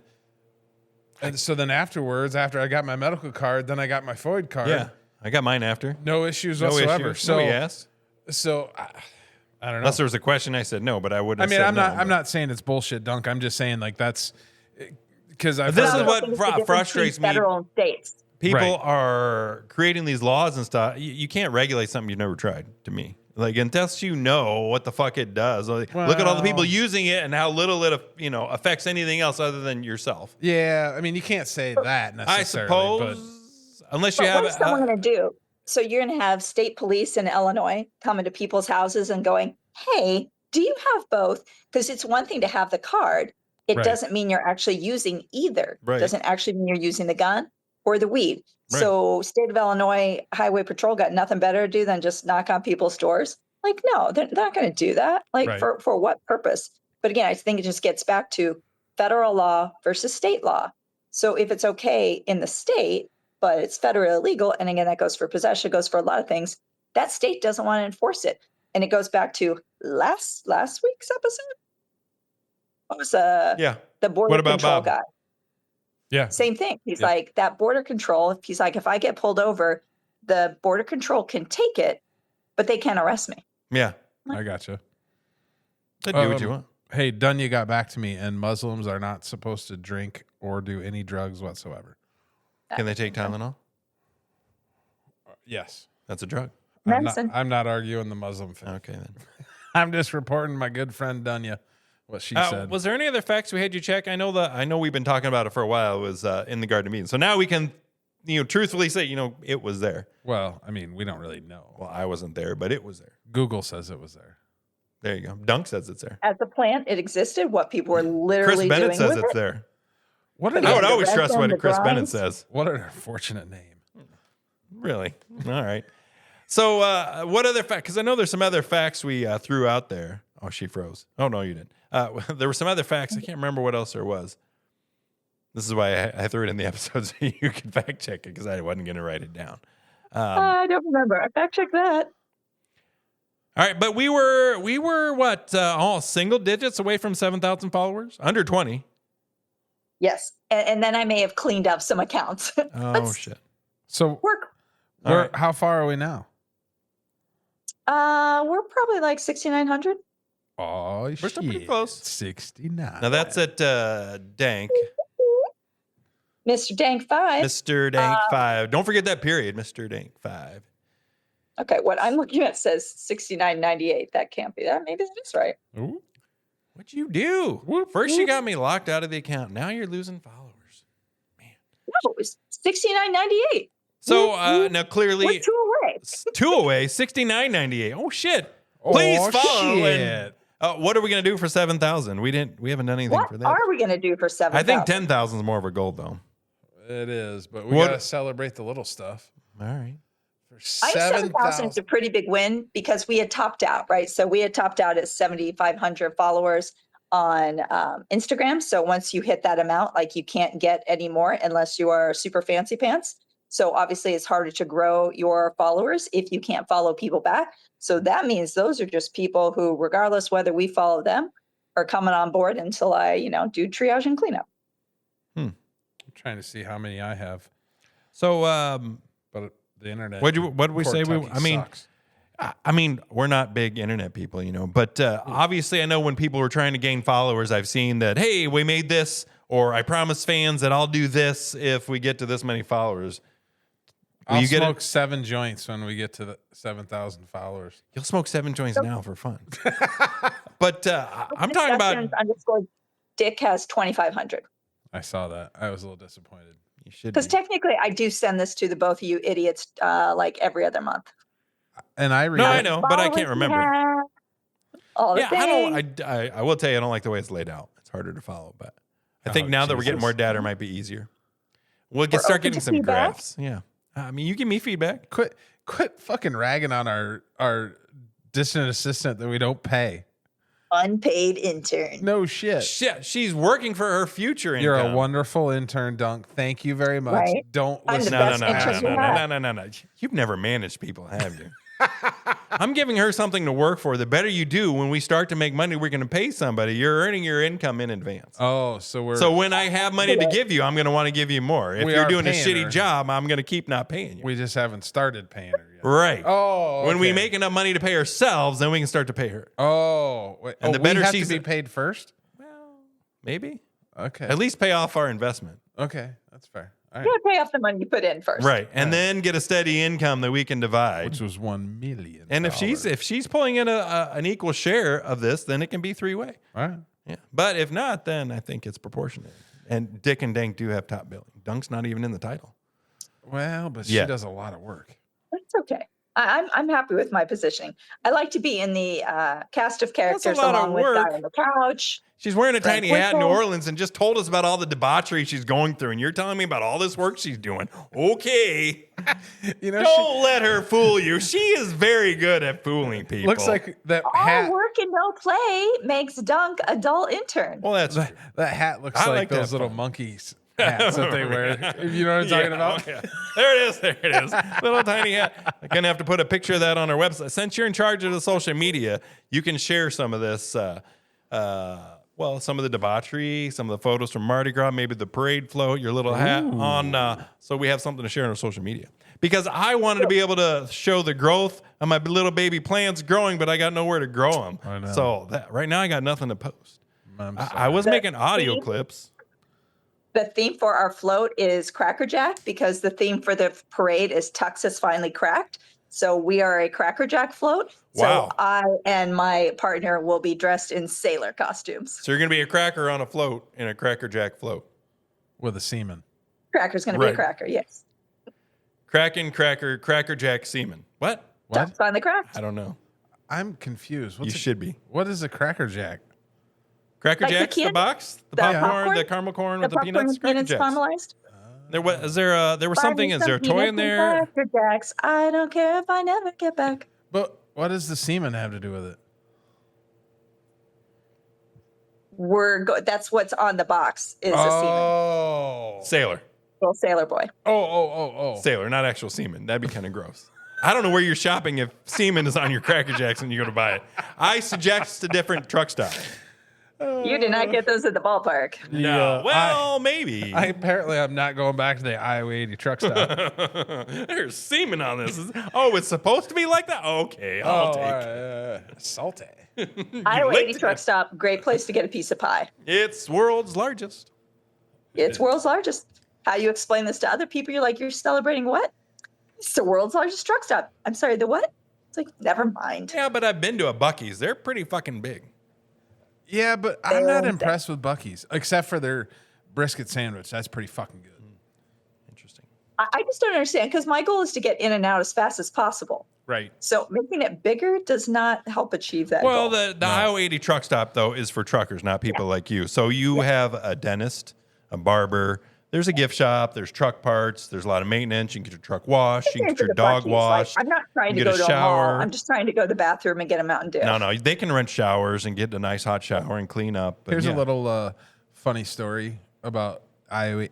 so then afterwards, after I got my medical card, then I got my FOID card. Yeah, I got mine after. No issues No whatsoever. issue. So Nobody asked. So I don't know. Unless there was a question, I said no, but I wouldn't. I mean, have I'm said not. no, I'm not saying it's bullshit, Dunk. I'm just saying like that's because I've This heard is that- what I think it's the difference frustrates between me. Federal and states. people Right. are creating these laws and stuff. You can't regulate something you've never tried. To me, like unless you know what the fuck it does. Like, look at all the people Well- using it and how little it affects anything else other than yourself. Yeah, I mean, you can't say that I necessarily. suppose, unless you But have what is someone going to do? So you're going to have state police in Illinois coming to people's houses and going, "Hey, do you have both?" Because it's one thing to have the card. It Right. doesn't mean you're actually using either. Right. Doesn't actually mean you're using the gun or the weed. Right. So state of Illinois Highway Patrol got nothing better to do than just knock on people's doors. Like, no, they're not going to do that. Like Right. for what purpose? But again, I think it just gets back to federal law versus state law. So if it's okay in the state, but it's federally illegal, and again, that goes for possession, goes for a lot of things, that state doesn't want to enforce it. And it goes back to last week's episode. What was yeah. the border What about control Bob? guy? Yeah. Same thing. He's Yeah. like, that border control, he's like, if I get pulled over, the border control can take it, but they can't arrest me. Yeah. I gotcha. They do what you want. Hey, Dunya got back to me, and Muslims are not supposed to drink or do any drugs whatsoever. Can they take Tylenol? Yes. That's a drug. Medicine. I'm not arguing the Muslim thing. Okay then. I'm just reporting my good friend Dunya, what she said. Was there any other facts we had you check? I know we've been talking about it for a while. It was in the Garden of Eden. So now we can, truthfully say, it was there. Well, I mean, we don't really know. Well, I wasn't there, but it was there. Google says it was there. There you go. Dunk says it's there. As a plant, it existed. What people were Chris literally Bennett doing says with it's it. there. What I an, would the always red trust one, what the Chris Bennett grinds. says. what an unfortunate name. Really? All right. So what other fact? Because I know there's some other facts we threw out there. Oh, she froze. Oh, no, you didn't. There were some other facts. I can't remember what else there was. This is why I threw it in the episode so you could fact check it because I wasn't going to write it down. I don't remember. I fact check that. All right, but we were what? All single digits away from 7,000 followers? Under 20. Yes. And then I may have cleaned up some accounts. Oh, shit. So Work. All right. how far are we now? We're probably like 6,900. Oh, We're still pretty close. 69. Now that's at Dank. Mr. Dank 5. Mr. Dank 5. Don't forget that period, Mr. Dank 5. Okay, what I'm looking at says 69.98. That can't be that. Maybe that is right. Ooh. What'd you do? Whoop, First you got me locked out of the account. Now you're losing followers. No, it was 69.98. So now We're clearly 2 away. 2 away, 69.98. Oh shit. Please Oh, follow. shit. And, what are we gonna do for 7,000? We haven't done anything What for that. are we going to do for 7,000? I think 10,000 is more of a goal though. It is, but we What- got to celebrate the little stuff. All right. For I think 7,000 is a pretty big win because we had topped out, right? So we had topped out at 7,500 followers on Instagram. So once you hit that amount, like you can't get any more unless you are super fancy pants. So obviously it's harder to grow your followers if you can't follow people back. So that means those are just people who, regardless whether we follow them, are coming on board until I, do triage and cleanup. I'm trying to see how many I have, So but the internet. what did we say? Cortucky sucks. I mean, we're not big internet people, but obviously I know when people were trying to gain followers, I've seen that, hey, we made this, or I promised fans that I'll do this if we get to this many followers. Will I'll you get it? smoke 7 joints when we get to the 7,000 followers. You'll smoke 7 joints now for fun. But I'm talking about, Underscore Dick has 2,500. I saw that. I was a little disappointed. you should Because be. technically I do send this to the both of you idiots like every other month. And I read No, it. I know, but I can't Followers remember. we have, all the Yeah, I things. don't. I will tell you, I don't like the way it's laid out. It's harder to follow, but I think Oh, now that we're getting Jesus. more data, it might be easier. We'll We're start open getting to some feedback. graphs. Yeah, I mean, you give me feedback. Quit fucking ragging on our distant assistant that we don't pay. Unpaid intern. No shit. Shit, she's working for her future income. You're a wonderful intern, Dunk. Thank you very much. Right. Don't I'm the listen. No, best intern we have. no. You've never managed people, have you? I'm giving her something to work for. The better you do, when we start to make money, we're going to pay somebody. You're earning your income in advance. Oh, so we're So when I have money to give you, I'm going to want to give you more. If We you're are doing a paying shitty her. job, I'm going to keep not paying you. we just haven't started paying her yet. Right. Oh, When we okay. make enough money to pay ourselves, then we can start to pay her. Oh, wait. And Oh, the better we have to she's- be paid first. Well, maybe. Okay. At least pay off our investment. Okay, that's fair. All You right. gotta pay off the money you put in first. Right. And then get a steady income that we can divide. Which was $1 million. And if she's pulling in an equal share of this, then it can be 3-way. All right. Yeah. But if not, then I think it's proportionate. And Dick and Dank do have top billing. Dunk's not even in the title. Well, but she Yeah. does a lot of work. That's okay. I'm happy with my positioning. I like to be in the cast of characters lot of along with work. Guy on the Couch. She's wearing a tiny hat in New Whistle. Orleans and just told us about all the debauchery she's going through. And you're telling me about all this work she's doing. Okay. You know, Don't let her fool you. She is very good at fooling people. looks like that All hat. work and no play makes Dunk a dull intern. Well, that's That hat looks I like like that those little part. monkeys hats that they wear. If you know what I'm talking about. Yeah. There it is. There it is. Little tiny hat. I'm going to have to put a picture of that on our website. Since you're in charge of the social media, you can share some of this. Well, some of the debauchery, some of the photos from Mardi Gras, maybe the parade float, your little hat on. So we have something to share on our social media. Because I wanted to be able to show the growth of my little baby plants growing, but I got nowhere to grow them. I know. So right now I got nothing to post. I'm I was The making audio theme- clips. The theme for our float is Cracker Jack because the theme for the parade is Tux has finally cracked. So we are a Cracker Jack float. Wow. So I and my partner will be dressed in sailor costumes. So you're going to be a cracker on a float in a Cracker Jack float. with a semen. Cracker's going to be Right. a cracker, yes. Kraken, Cracker Jack semen. What? What? Tux finally cracked. I don't know. I'm confused. You should be. What is a Cracker Jack? Cracker Like the Jacks, the kid- box, the the popcorn, popcorn? the caramel corn The with the popcorn peanuts. with Cracker peanuts Jacks. caramelized. There was something. Buy me Is there a some toy peanuts in and there? Cracker Jacks. I don't care if I never get back. But what does the semen have to do with it? That's what's on the box is a semen. Oh. Sailor, Little sailor boy. Oh. sailor, not actual semen. That'd be kind of gross. I don't know where you're shopping if semen is on your Cracker Jacks and you go to buy it. I suggest a different truck stop. You did not get those at the ballpark. No, Yeah, well, maybe. Apparently I'm not going back to the Iowa 80 truck stop. There's semen on this. Oh, it's supposed to be like that? Okay, I'll take it. Salty. Iowa licked 80 it. truck stop, great place to get a piece of pie. It's world's largest. It's world's largest. How you explain this to other people? You're like, you're celebrating what? It's the world's largest truck stop. I'm sorry, the what? It's like, never mind. Yeah, but I've been to a Buc-ee's. They're pretty fucking big. Yeah, but I'm not And- impressed with Buc-ee's, except for their brisket sandwich. That's pretty fucking good. Interesting. I just don't understand because my goal is to get in and out as fast as possible. Right. So making it bigger does not help achieve that Well, goal. the Iowa 80 truck stop, though, is for truckers, not people like you. So you have a dentist, a barber. There's a gift shop. There's truck parts. There's a lot of maintenance. You can get your truck washed. You can get Into your the dog Buc-ee's, like, washed. I'm not trying you to get go a to a mall. shower. I'm just trying to go to the bathroom and get a Mountain Dew. No, they can rent showers and get a nice hot shower and clean up. But Here's yeah. a little funny story about Iowa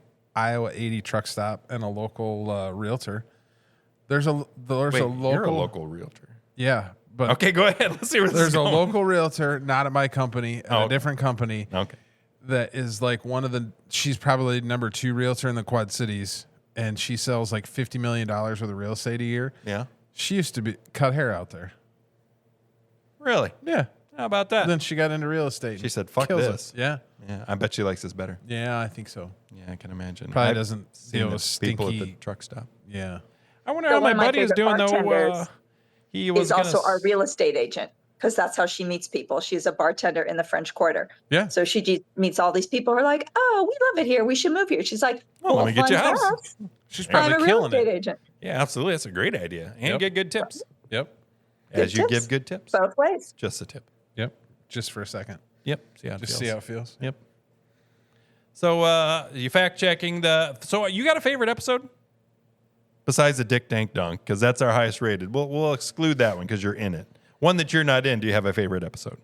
80 truck stop and a local realtor. There's a Wait, local. you're a local realtor. Yeah, but Okay, go ahead. Let's see where this there's is a going. local realtor, not at my company, at Oh, a okay. different company. Okay. That is like she's probably number 2 realtor in the Quad Cities, and she sells like $50 million worth of real estate a year. Yeah. She used to cut hair out there. Really? Yeah. How about that? Then she got into real estate. She said, "Fuck Kills it. this." Yeah. Yeah, I bet she likes this better. Yeah, I think so. Yeah, I can imagine. Probably I've doesn't seen deal the with people at the stinky. truck stop. Yeah. I wonder So how my one of my buddy is favorite doing though. bartenders He was Is also gonna our s- real estate agent because that's how she meets people. She's a bartender in the French Quarter. Yeah. So meets all these people who are like, oh, we love it here. We should move here. She's like, Oh, let well, me get fun you a for house. us. She's I'm probably a real killing estate it. agent. Yeah, absolutely. That's a great idea. And Yep. get good tips. Yep. As you tips. give good tips. Both ways. Just a tip. Yep. Just for a second. Yep. See how it Just feels. see how it feels. Yep. So you fact checking so you got a favorite episode? Besides the Dick Dank Dunk, because that's our highest rated. We'll exclude that one because you're in it. One that you're not in, do you have a favorite episode?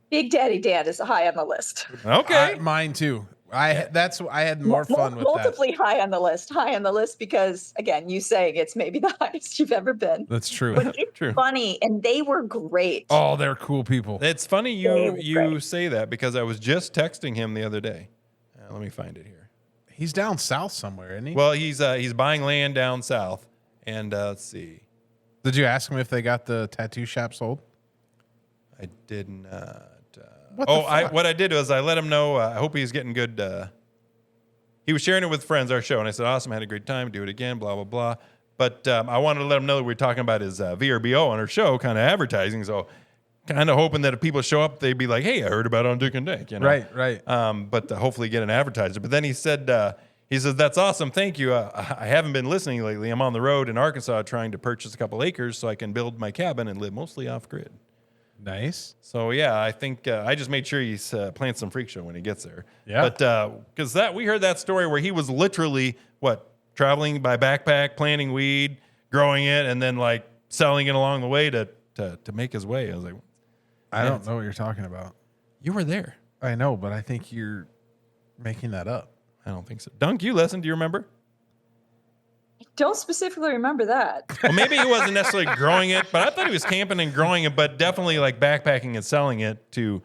Big Daddy Dan is high on the list. Okay. Mine too. I had more fun with that. Multiply high on the list. High on the list because, again, you saying it's maybe the highest you've ever been. That's true. But it's True. funny, and they were great. Oh, they're cool people. It's funny Oh, you great. say that because I was just texting him the other day. Let me find it here. He's down south somewhere, isn't he? Well, he's buying land down south, and let's see. Did you ask him if they got the tattoo shop sold? I did not. What the fuck? What I did was I let him know. I hope he's getting good he was sharing it with friends, our show, and I said, awesome, had a great time, do it again, blah, blah, blah. But I wanted to let him know that we were talking about his VRBO on our show, kind of advertising. So kind of hoping that if people show up, they'd be like, hey, I heard about it on Dick and Dank. You know? Right. But hopefully get an advertiser. But then he said, that's awesome. Thank you. I haven't been listening lately. I'm on the road in Arkansas trying to purchase a couple acres so I can build my cabin and live mostly off grid. Nice. So, yeah, I think I just made sure he's playing some freak show when he gets there. Yeah. But because we heard that story where he was literally, traveling by backpack, planting weed, growing it, and then, like, selling it along the way to make his way. I was like, I don't know what you're talking about. you were there. I know, but I think you're making that up. I don't think so. Dunk, you listened. Do you remember? Don't specifically remember that. Well, maybe he wasn't necessarily growing it, but I thought he was camping and growing it, but definitely like backpacking and selling it to,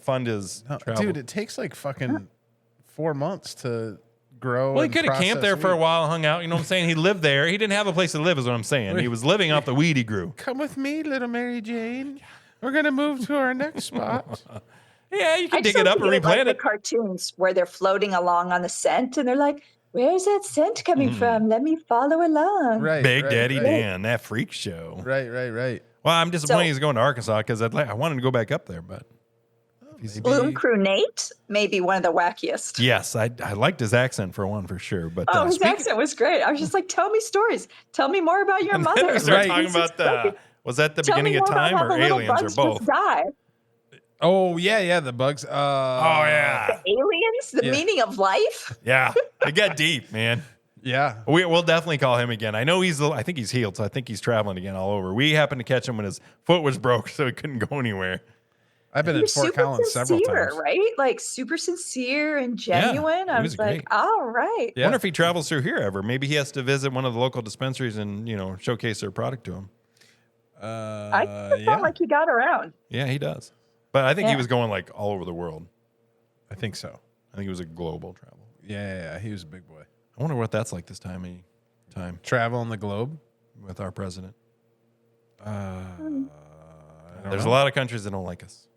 fund his travel. Dude, it takes like fucking 4 months to grow. Well, he and could have camped there process for a weed. while, hung out. You know what I'm saying? He lived there. He didn't have a place to live, is what I'm saying. He was living off the weed he grew. Come with me, little Mary Jane. We're gonna move to our next spot. Yeah, you can I dig just it up don't and get like replant the it. cartoons where they're floating along on the scent and they're like, where's that scent coming from? Let me follow along. Right. Big right, Daddy right. Dan, that freak show. Right. Well, I'm disappointed So- he's going to Arkansas because I wanted to go back up there, but Bloom Crew Nate may be one of the wackiest. yes, I liked his accent for one for sure. But Oh, his speaking- accent was great. I was just like, tell me stories. Tell me more about your and then mother. we started Right. talking This is about great. was that the Tell me beginning of more about time how or the little aliens or bugs both? just die. Oh yeah, the bugs. Oh yeah, Aliens, the Yeah. meaning of life. yeah. It got deep, man. yeah. We'll definitely call him again. I know I think he's healed, so I think he's traveling again all over. We happened to catch him when his foot was broke, so he couldn't go anywhere. I've been He in was Fort super Collins several sincere, times. right? Like super sincere and genuine. he I was was like, great. all right. Yeah. Wonder if he travels through here ever. Maybe he has to visit one of the local dispensaries and showcase their product to him. I just Yeah. felt like he got around. Yeah, he does. But I think he Yeah. was going like all over the world. I think so. I think it was a global travel. Yeah, he was a big boy. I wonder what that's like this time Traveling the globe. with our president. I don't There's know. a lot of countries that don't like us.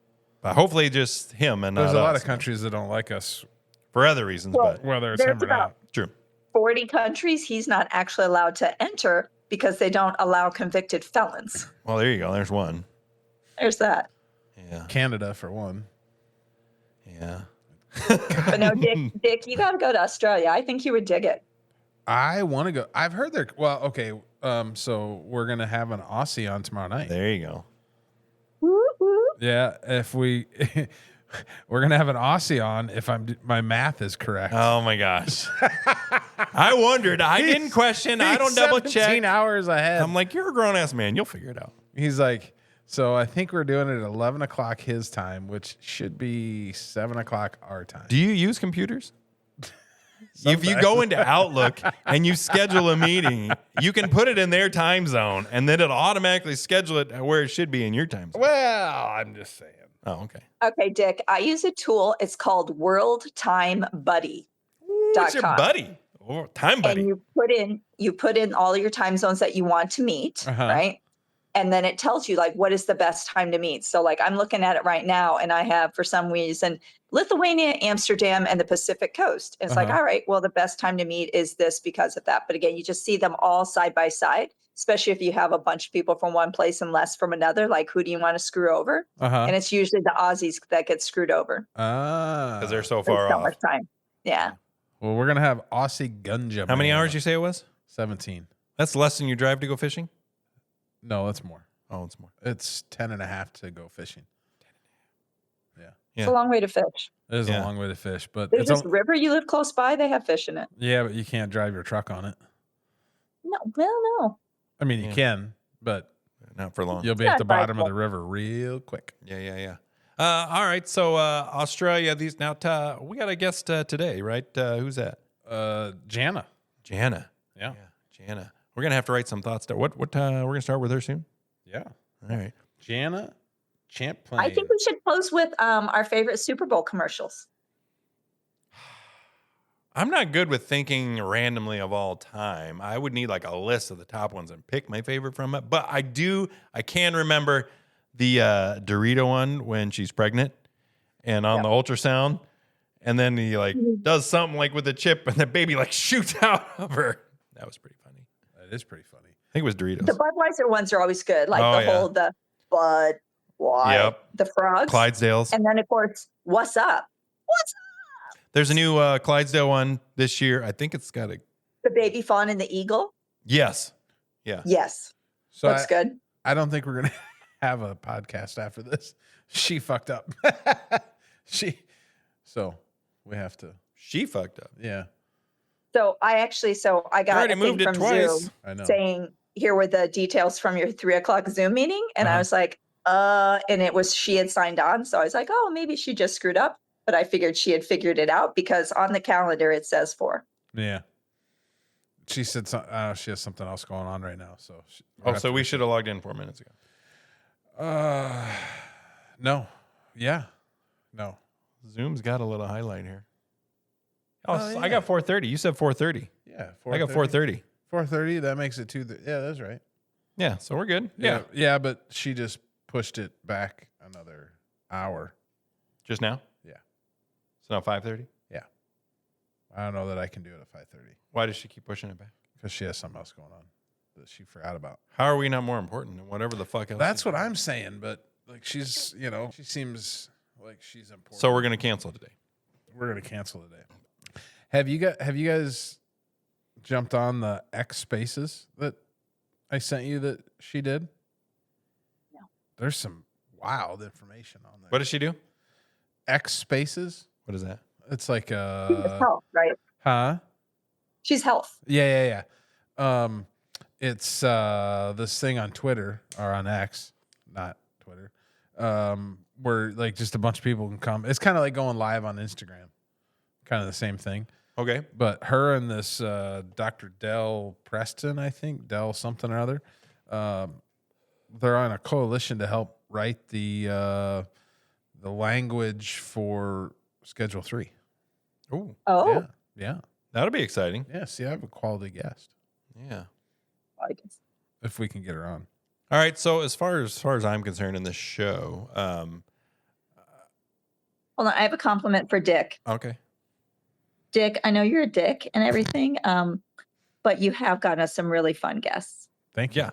But hopefully just him and There's not a lot us. of countries that don't like us, For other reasons, Well, but whether it's There's him or not. true. 40 countries he's not actually allowed to enter because they don't allow convicted felons. Well, there you go. There's one. There's that. Yeah. Canada for one. Yeah. But no, Dick, you got to go to Australia. I think you would dig it. I want to go. I've heard they're okay. So we're gonna have an Aussie on tomorrow night. There you go. Woo, woo. Yeah, if we we're gonna have an Aussie on if my math is correct. Oh my gosh. I wondered. I didn't question. I don't He's double 17 check. hours ahead. I'm like, you're a grown ass man. You'll figure it out. He's like, so I think we're doing it at 11 o'clock his time, which should be 7 o'clock our time. Do you use computers? If you go into Outlook and you schedule a meeting, you can put it in their time zone and then it'll automatically schedule it where it should be in your time zone. Well, I'm just saying. Oh, okay. Okay, Dick, I use a tool. It's called World Time Buddy. What's your .com. buddy? Oh, time buddy. And you put in all your time zones that you want to meet, Uh-huh. right? And then it tells you like what is the best time to meet. So like I'm looking at it right now and I have for some reason Lithuania, Amsterdam, and the Pacific Coast. It's like, Uh-huh. all right, well, the best time to meet is this because of that. But again, you just see them all side by side, especially if you have a bunch of people from one place and less from another. Like, who do you want to screw over? Uh-huh. And it's usually the Aussies that get screwed over. Because they're so There's far so off. much time. Yeah. Well, we're gonna have Aussie Gunja. How many Man hours on. you say it was? 17. That's less than you drive to go fishing? No, that's more. Oh, it's more. It's 10 and a half to go fishing. It's Yeah. a long way to fish. It is Yeah. a long way to fish, but There's it's this river you live close by, they have fish in it. yeah, but you can't drive your truck on it. No, well, no. I mean, you Yeah. can, but Not for long. you'll be It's at not the bottom of advisable. the river real quick. Yeah. All right. So Australia. We got a guest today, right? Who's that? Jana. Jana. Yeah. Jana. We're gonna have to write some thoughts down. What? We're gonna start with her soon. Yeah. All right. Jana, champ plane. I think we should close with our favorite Super Bowl commercials. I'm not good with thinking randomly of all time. I would need like a list of the top ones and pick my favorite from it. But I can remember the Dorito one when she's pregnant and on the ultrasound. and then he like does something like with the chip, and the baby like shoots out of her. That was pretty funny. That is pretty funny. I think it was Doritos. The Budweiser ones are always good. Like Oh, the yeah. whole the Bud, why, Yep. the frogs, Clydesdales. and then of course, what's up? What's up? There's a new Clydesdale one this year. I think it's got a The baby fawn and the eagle. yes. Yeah. Yes, So looks good. I don't think we're gonna have a podcast after this. She fucked up. So we have to. She fucked up. Yeah, So I got already a moved thing it from twice. Zoom I know. saying, here were the details from your 3:00 Zoom meeting. And I Uh-huh. was like, and it was, she had signed on. So I was like, oh, maybe she just screwed up. But I figured she had figured it out because on the calendar it says 4. Yeah. She said she has something else going on right now. So So we should have logged in 4 minutes ago. No. Yeah. No. Zoom's got a little highlight here. Oh, Oh, I got 4:30. You said 4:30. Yeah. I got 4:30. 4:30. That makes it 2. Yeah, that's right. Yeah, so we're good. Yeah. Yeah, but she just pushed it back another hour. Just now? Yeah. So now 5:30? I don't know that I can do it at 5:30 Why does she keep pushing it back? because she has something else going on that she forgot about. How are we not more important than whatever the fuck else? That's she's what doing? I'm saying, but like she's, she seems like she's important. So we're going to cancel today. we're gonna cancel today. Have you guys jumped on the X Spaces that I sent you that she did? No. There's some wild information on there. What does she do? X Spaces? What is that? It's like She's health, right? huh? She's health. Yeah. It's this thing on Twitter or on X, not Twitter, where like just a bunch of people can come. It's kind of like going live on Instagram, kind of the same thing. Okay. But her and this Dr. Dell Preston, I think Dell something or other, they're on a coalition to help write the language for Schedule 3. Ooh, Oh, Yeah. that'll be exciting. Yeah. See, I have a quality guest Yeah. I guess. if we can get her on. All right. So as far as I'm concerned in this show, Hold on. I have a compliment for Dick. okay. Dick, I know you're a dick and everything, but you have gotten us some really fun guests. Thank you. Yeah.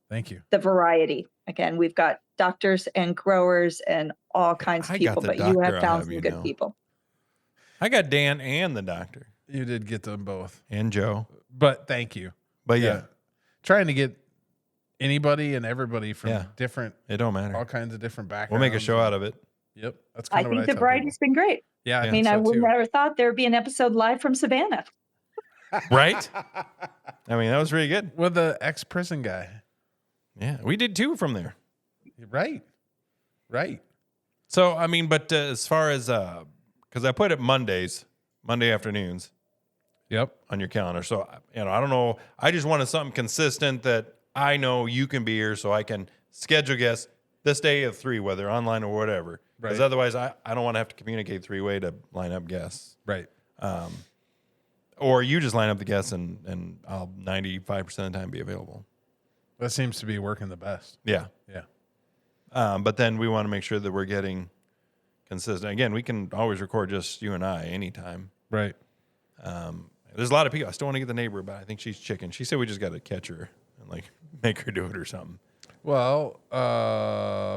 Thank you. The variety. Again, we've got doctors and growers and all kinds of I got people, the but you doctor, have I'll found have some you good know. people. I got Dan and the doctor You did get them both. and Joe, But thank you. but yeah, Trying to get anybody and everybody from Yeah. different, it don't matter. all kinds of different backgrounds. We'll make a show out of it. Yep. That's I kind of think what the tell variety's been great. people. Yeah. I mean, I would never thought there would be an episode live from Savannah. Right? I mean, that was really good. With the ex-prison guy. Yeah, we did 2 from there. Right. So I mean, but as far as because I put it Monday afternoons Yep. on your calendar. So I don't know. I just wanted something consistent that I know you can be here, so I can schedule guests this day at 3, whether online or whatever. Because Right. otherwise, I don't want to have to communicate 3-way to line up guests. Right. Or you just line up the guests and I'll 95% of the time be available. That seems to be working the best. Yeah. Yeah. But then we want to make sure that we're getting consistent. Again, we can always record just you and I anytime. Right. There's a lot of people. I still want to get the neighbor, but I think she's chicken. She said we just got to catch her and like make her do it or something. Well,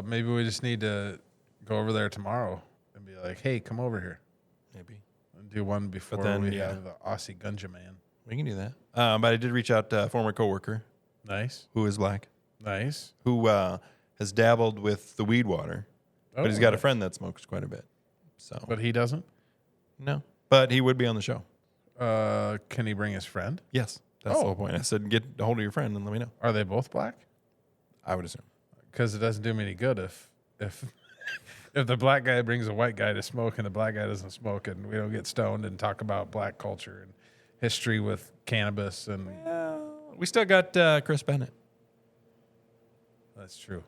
maybe we just need to go over there tomorrow and be like, hey, come over here Maybe and do one before then, we yeah. have the Aussie Gunja Man. we can do that. But I did reach out to a former coworker Nice. who is black, Nice. who has dabbled with the weed water, but he's got a friend that smokes quite a bit. So, But he doesn't? no, but he would be on the show. Can he bring his friend? Yes, that's the Oh. whole point. I said, get a hold of your friend and let me know. Are they both black? I would assume. Because it doesn't do me any good if if the black guy brings a white guy to smoke and the black guy doesn't smoke and we don't get stoned and talk about black culture and history with cannabis and We still got Chris Bennett. that's true.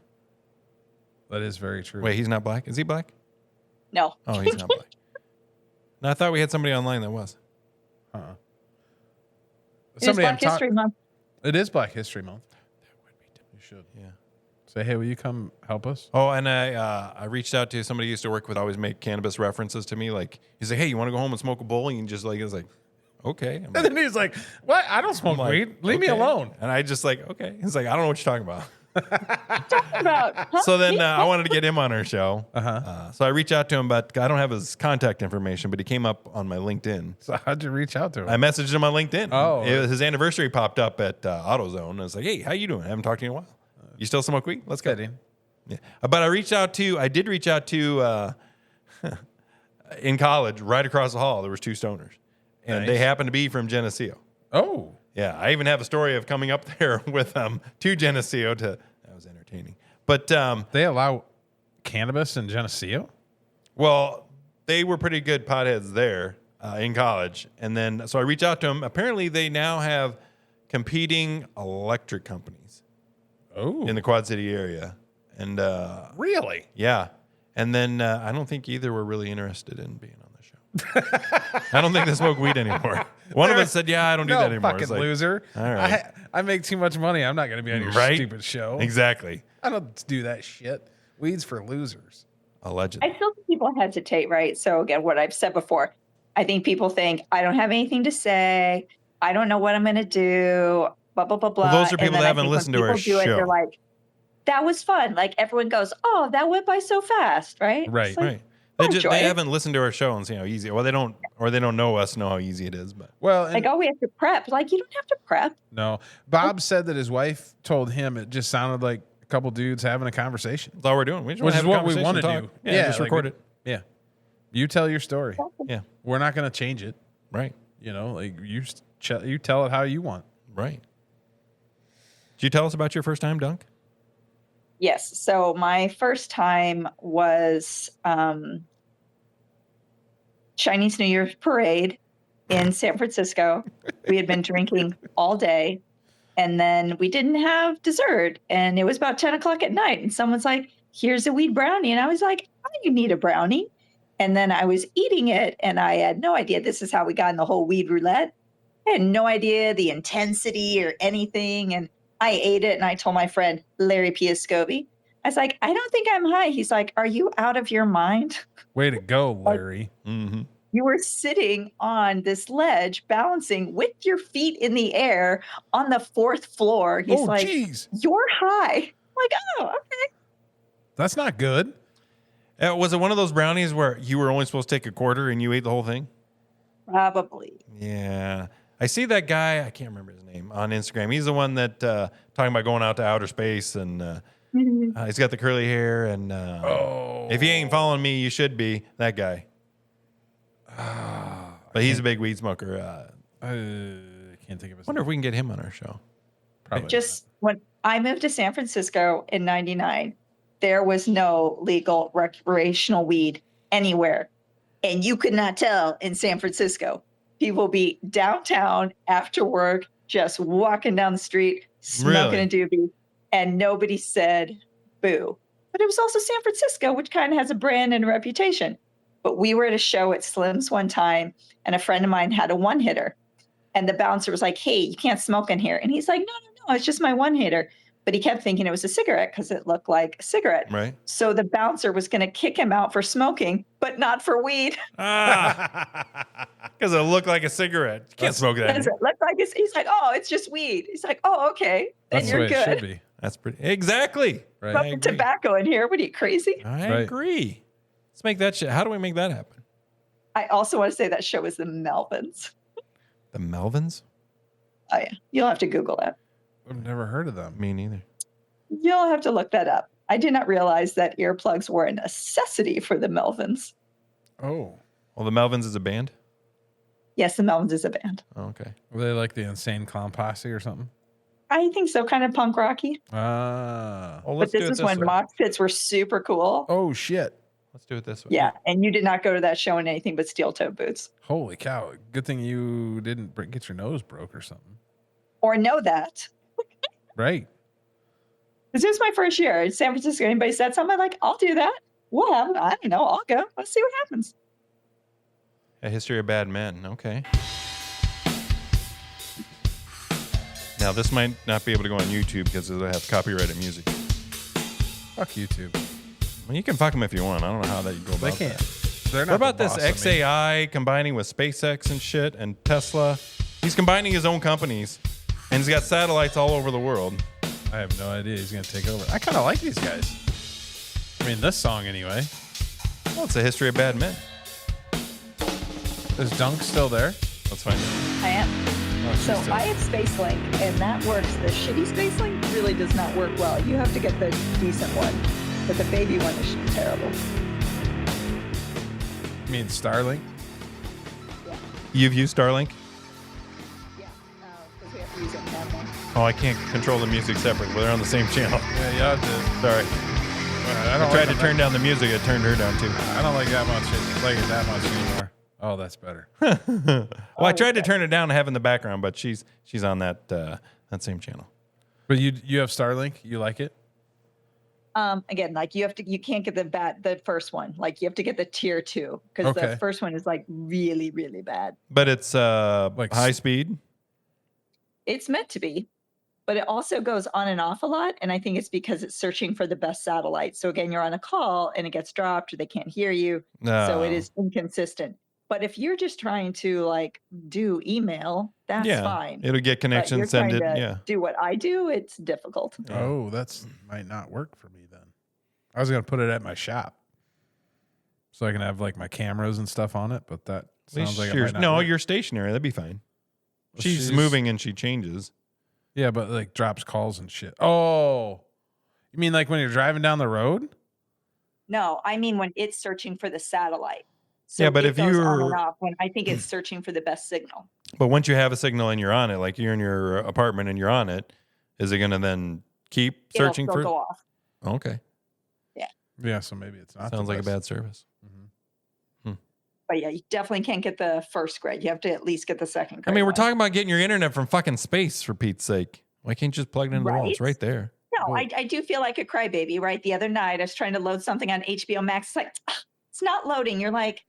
That is very true. Wait, he's not black? Is he black? No. Oh, he's not black. No, I thought we had somebody online that was. Uh-uh. It is Black History Month. It is Black History Month. That would be You should. Yeah. Say, hey, will you come help us? Oh, and I reached out to somebody who used to work with, always make cannabis references to me. Like, he's like, hey, you want to go home and smoke a bowl? And just like, it's like, okay. I'm And like, then he's like, what? I don't smoke I'm like, weed. Leave me okay. alone. And I just like, okay. He's like, I don't know what you're talking about. Talking about. Huh? So then I wanted to get him on our show. So I reached out to him, but I don't have his contact information, but he came up on my LinkedIn. So how'd you reach out to him? I messaged him on LinkedIn. Oh. His anniversary popped up at AutoZone. I was like, hey, how you doing? I haven't talked to you in a while. You still smoke weed? Let's go. Kidding. Yeah. But I did reach out to, in college, right across the hall, there was 2 stoners. And Nice. they happened to be from Geneseo. Oh, Yeah, I even have a story of coming up there with to Geneseo that was entertaining. But they allow cannabis in Geneseo? well, they were pretty good potheads there in college, and then so I reached out to them. Apparently, they now have competing electric companies Oh, in the Quad City area, and really? yeah, and then I don't think either were really interested in being on the show. I don't think they smoke weed anymore. One of us said, "Yeah, I don't do No, that anymore." fucking It's like, loser. all right. I make too much money. I'm not going to be on your Right? stupid show. Exactly. I don't do that shit. Weed's for losers. Allegedly. I still think people hesitate, right? So again, what I've said before, I think people think I don't have anything to say. I don't know what I'm going to do. Blah blah blah blah. Well, those are And people then that I haven't think when listened to our people do it, show. they're like, "That was fun." Like everyone goes, "Oh, that went by so fast," right? Right, It's like, Right. They, enjoy they it. haven't listened to our show and seen how easy. Well, they don't, or they don't know us, know how easy it is. But Well, and Like, oh, we have to prep. Like, you don't have to prep. no. Bob said that his wife told him it just sounded like a couple dudes having a conversation. that's all we're doing. We just Which wanna is have a what we conversation, want to talk. do. Yeah, just like record it. Yeah. You tell your story. Yeah, We're not going to change it. right, You know, like you tell it how you want. right. Did you tell us about your first time, Dunk? Yes. So my first time was Chinese New Year's parade in San Francisco. We had been drinking all day, and then we didn't have dessert, and it was about 10 o'clock at night, and someone's like, "Here's a weed brownie," and I was like, "I don't need a brownie." And then I was eating it, and I had no idea this is how we got in the whole weed roulette. I had no idea the intensity or anything, and I ate it, and I told my friend Larry Piascobi, I was like, "I don't think I'm high." He's like, "Are you out of your mind? Way to go, Larry. Mm-hmm. You were sitting on this ledge, balancing with your feet in the air on the 4th floor." He's Oh, like, jeez. "You're high." I'm like, "Oh, okay." That's not good. Was it one of those brownies where you were only supposed to take a quarter and you ate the whole thing? Probably. Yeah, I see that guy. I can't remember his name on Instagram. He's the one that talking about going out to outer space, and he's got the curly hair. And if you ain't following me, you should be that guy. But he's a big weed smoker. I can't think of his Wonder name. if we can get him on our show. Probably Just when I moved to San Francisco in 99, there was no legal recreational weed anywhere. And you could not tell in San Francisco. People be downtown after work, just walking down the street, smoking Really? a doobie, and nobody said boo. But it was also San Francisco, which kind of has a brand and a reputation. But we were at a show at Slim's one time, and a friend of mine had a one hitter. And the bouncer was like, "Hey, you can't smoke in here." And he's like, no, it's just my one hitter. But he kept thinking it was a cigarette because it looked like a cigarette. Right? So the bouncer was going to kick him out for smoking, but not for weed. Because it looked like a cigarette. You can't smoke that. Because it looked like he's like, "Oh, it's just weed." He's like, "Oh, okay. Then That's the you're way it should good." be. That's pretty. Exactly. Right. Fucking tobacco in here. What are you, crazy? I Right. agree. Let's make that shit. How do we make that happen? I also want to say that show was the Melvins. The Melvins? Oh, yeah. You'll have to Google that. I've never heard of them. Me neither. You'll have to look that up. I did not realize that earplugs were a necessity for the Melvins. Oh. Well, the Melvins is a band. Yes, the Melvins is a band. Oh, okay. Were they like the Insane Clown Posse or something? I think so, kind of punk rocky. Ah. Well, But let's do this it is this when way. mosh pits were super cool. Oh, shit. Let's do it this way. Yeah, and you did not go to that show in anything but steel-toed boots. Holy cow. Good thing you didn't get your nose broke or something. Or know that. Right. Because it was my first year in San Francisco. Anybody said something, I'm like, "I'll do that. We'll have it. I don't know. I'll go. Let's see what happens." A History of Bad Men. Okay. Now, this might not be able to go on YouTube because it'll have copyrighted music. Fuck YouTube. Well, you can fuck them if you want. I don't know how that you go about They can't. that. They're not What about the this boss of me. XAI combining with SpaceX and shit and Tesla? He's combining his own companies, and he's got satellites all over the world. I have no idea he's gonna take over. I kind of like these guys. I mean, this song anyway. Well, it's a history of bad men. Is Dunk still there? Let's find out. I am. Oh, she's So still- I have SpaceLink, and that works. The shitty SpaceLink really does not work well. You have to get the decent one, but the baby one is terrible. You mean Starlink? You've used Starlink? Yeah, because we have to use it in that one. Oh, I can't control the music separately. They're on the same channel. Yeah, yeah. Sorry. I don't I tried like to turn down the music. It turned her down too. I don't like that much. Like it that much anymore. Oh, that's better. Well, I tried to turn it down to have in the background, but she's on that that same channel. But you have Starlink. You like it? Again, like you can't get the first one. Like you have to get the tier 2 because Okay. the first one is like really, really bad. But it's Like high speed. It's meant to be, but it also goes on and off a lot. And I think it's because it's searching for the best satellite. So again, you're on a call and it gets dropped or they can't hear you. So it is inconsistent. But if you're just trying to like do email, that's fine. It'll get But connection, you're send trying it. to Yeah. do what I do, it's difficult. Oh, that's might not work for me then. I was gonna put it at my shop, so I can have like my cameras and stuff on it. But that At least sounds like it you're- might not no, work. you're stationary. That'd be fine. Well, She's moving and she changes. Yeah, but like drops calls and shit. Oh, you mean like when you're driving down the road? No, I mean when it's searching for the satellite. So Yeah, but it if goes on you're- and off when I think it's searching for the best signal. But once you have a signal and you're on it, like you're in your apartment and you're on it, is it going to then keep It'll searching still for? go off. Okay, Yeah, so maybe it's not. sounds the like a best. bad service. But yeah, you definitely can't get the first grid. You have to at least get the second I grid. mean, we're one. talking about getting your internet from fucking space for Pete's sake. Why can't you just plug it into the wall? It's Right? right there. No, I do feel like a crybaby, right? The other night I was trying to load something on HBO Max. It's like, it's not loading. You're like,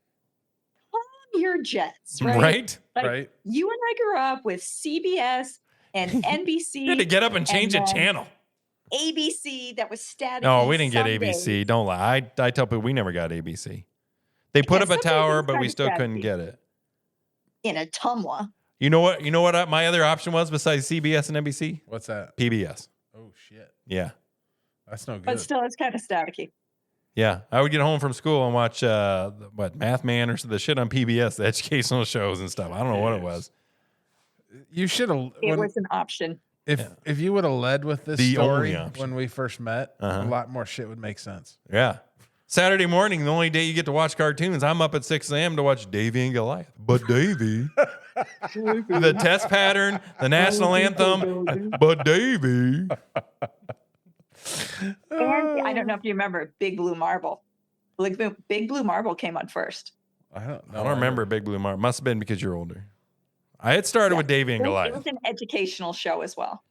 calm your jets, right? Right? Like, Right. You and I grew up with CBS and NBC. You had to get up and change a then channel. ABC that was static. No, we didn't get ABC. Don't lie. I tell people we never got ABC. They put Yeah, up a some tower, things but we kinda still couldn't static. get it. In a Tumwa. You know what? My other option was besides CBS and NBC? What's that? PBS. Oh shit, Yeah. that's no good. But still, it's kind of staticky. Yeah, I would get home from school and watch Math Man or the shit on PBS, the educational shows and stuff. I don't know what it was. You should have. It was an option. If you would have led with this The only story option. when we first met, Uh-huh. a lot more shit would make sense. Yeah, Saturday morning, the only day you get to watch cartoons. I'm up at 6 a.m. to watch Davy and Goliath. But Davy, the test pattern, the national anthem. But Davy, And I don't know if you remember Big Blue Marble. Like Big Blue Marble came on first. I don't know. I don't remember Big Blue Mark. Must have been because you're older. I had started with Davy and It Goliath. was an educational show as well.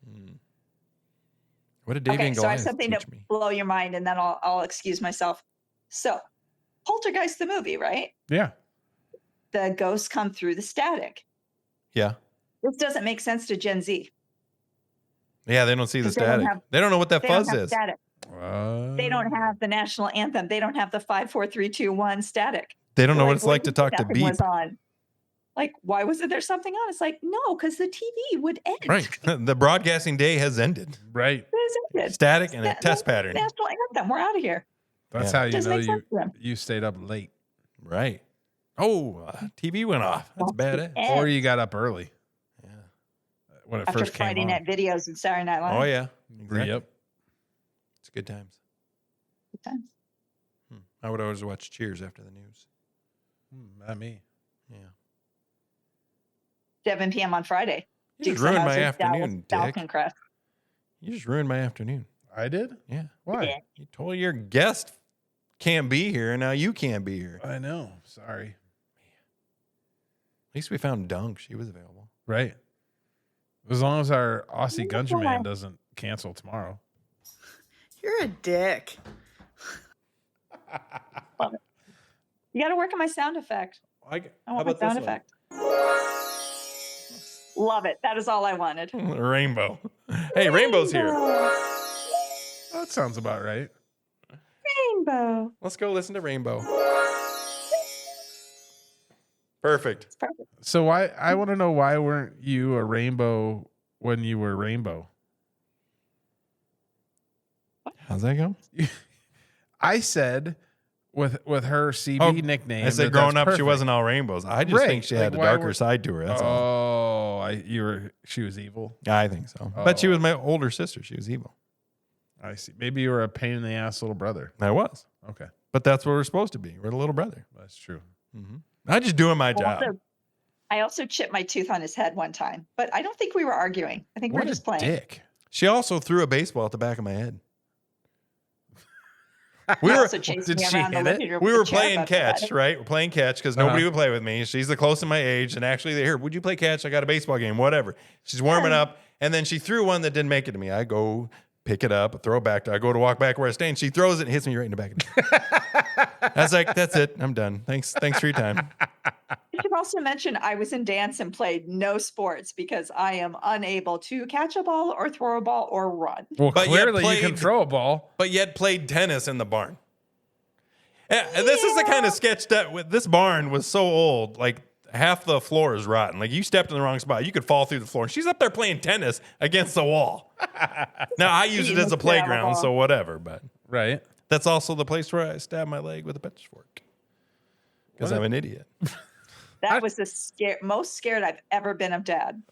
What did Davy Okay, and so I have Goliath something to teach me? blow your mind, and then I'll excuse myself. So, Poltergeist the movie, right? Yeah. The ghosts come through the static. Yeah. This doesn't make sense to Gen Z. Yeah, they don't see the 'Cause they don't static. have- They don't know what that They don't fuzz have is. static. They don't have the national anthem. They don't have the 5, 4, 3, 2, 1 static. They don't know They're what it's like "What to do you talk to nothing beep. was on?" Like, why wasn't there something on? It's like, no, because the TV would end. Right. The broadcasting day has ended. Right. It was ended. Static and a That- test that's pattern. National anthem. We're out of here. That's Yeah. how you Doesn't know make sense to them. you stayed up late Right. Oh, TV went off. That's bad. And or you got up early Yeah. when it after first came Friday on. Night Videos and Saturday Night Live. Oh, yeah. Exactly. Yep. It's good times. Good times. I would always watch Cheers after the news. Not me. Yeah. 7 p.m. on Friday. You just Dukes ruined of my Hazzard, Dallas afternoon, Dick. Falcon Crest. You just ruined my afternoon. I did. Yeah. Why? Yeah. You told your guest can't be here, and now you can't be here. At I know. Sorry. least we found Dunk. She was available. Right. As long as our Aussie Why? Gunja Man doesn't cancel tomorrow. You're a dick. You got to work on my sound effect. I want my sound effect. Love it. That is all I wanted. Rainbow. Hey, Rainbow's here. That sounds about right. Rainbow. Let's go listen to Rainbow. Perfect. It's perfect. So I want to know, why weren't you a rainbow when you were rainbow? How's that go? I said with her CB nickname. I said that's growing up, she perfect. wasn't all rainbows. I just Right. think she Like, had a why darker were- side to her. That's all. She was evil. I think so. But she Oh. was my older sister. She was evil. I see. Maybe you were a pain in the ass little brother. I was. Okay, But that's what we're supposed to be. We're the little brother. that's true. I just doing my job. I also chipped my tooth on his head one time, but I don't think we were arguing. I think we What were just a playing. dick. She also threw a baseball at the back of my head. He We were also chased did me she around the hit it? living room we with were a chair playing above my head. catch, right? We're playing catch because nobody would play with me. She's the close to my age, and actually they heard, would you play catch? I got a baseball game, whatever. She's warming up, and then she threw one that didn't make it to me. I go pick it up, throw it back. I go to walk back where I stay, and she throws it and hits me right in the back of the head. I was like, that's it. I'm done. Thanks for your time. You should also mention I was in dance and played no sports because I am unable to catch a ball or throw a ball or run. Well, But yet clearly you can played- throw a ball. But yet played tennis in the barn. Yeah, and this is the kind of sketch that this barn was so old, like half the floor is rotten. Like you stepped in the wrong spot, you could fall through the floor. She's up there playing tennis against the wall. Now I use it as a playground, so whatever. But Right. that's also the place where I stab my leg with a pitchfork because What? I'm an idiot. That was the most scared I've ever been of Dad.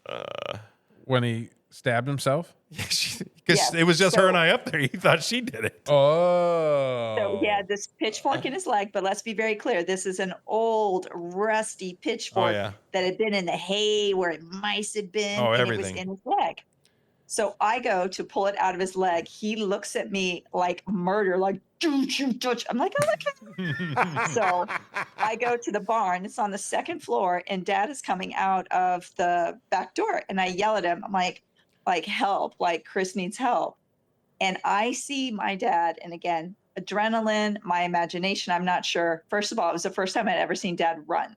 When he stabbed himself. Because Yes, it was just her so- and I up there. He thought she did it. Oh. So he had this pitchfork in his leg, but let's be very clear. This is an old, rusty pitchfork yeah. that had been in the hay where mice had been, Oh, and everything. it was in his leg. So I go to pull it out of his leg. He looks at me like murder, like, don't you touch. I'm like, oh, look. So I go to the barn. It's on the second floor, and Dad is coming out of the back door. And I yell at him. I'm like help, like Chris needs help. And I see my dad, and again, adrenaline, my imagination, I'm not sure. First of all, it was the first time I'd ever seen Dad run.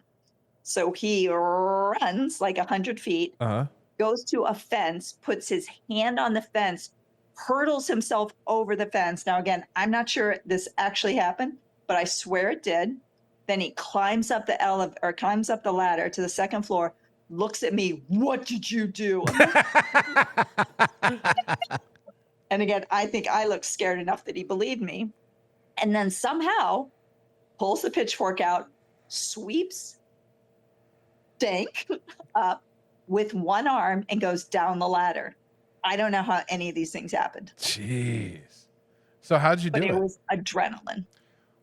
So he runs like 100 feet, Uh-huh. goes to a fence, puts his hand on the fence, hurdles himself over the fence. Now, again, I'm not sure this actually happened, but I swear it did. Then he climbs up the climbs up the ladder to the second floor, looks at me, what did you do? And again, I think I looked scared enough that he believed me. And then somehow pulls the pitchfork out, sweeps Dank up with one arm and goes down the ladder. I don't know how any of these things happened, Jeez. So how'd you but do it it? was adrenaline.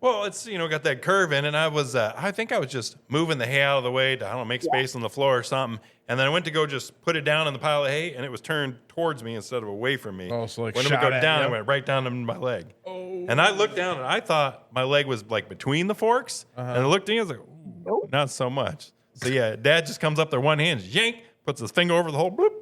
Well, it's, got that curve in, and I think I was just moving the hay out of the way to, I don't know, make space on the floor or something. And then I went to go just put it down in the pile of hay, and it was turned towards me instead of away from me. Oh, so like when it would shot go at down, you? it went right down to my leg. Oh. And I looked down, and I thought my leg was like between the forks. And I looked in, I was like, ooh, Nope. not so much. So yeah, Dad just comes up there, one hand, yank, puts his finger over the hole, bloop,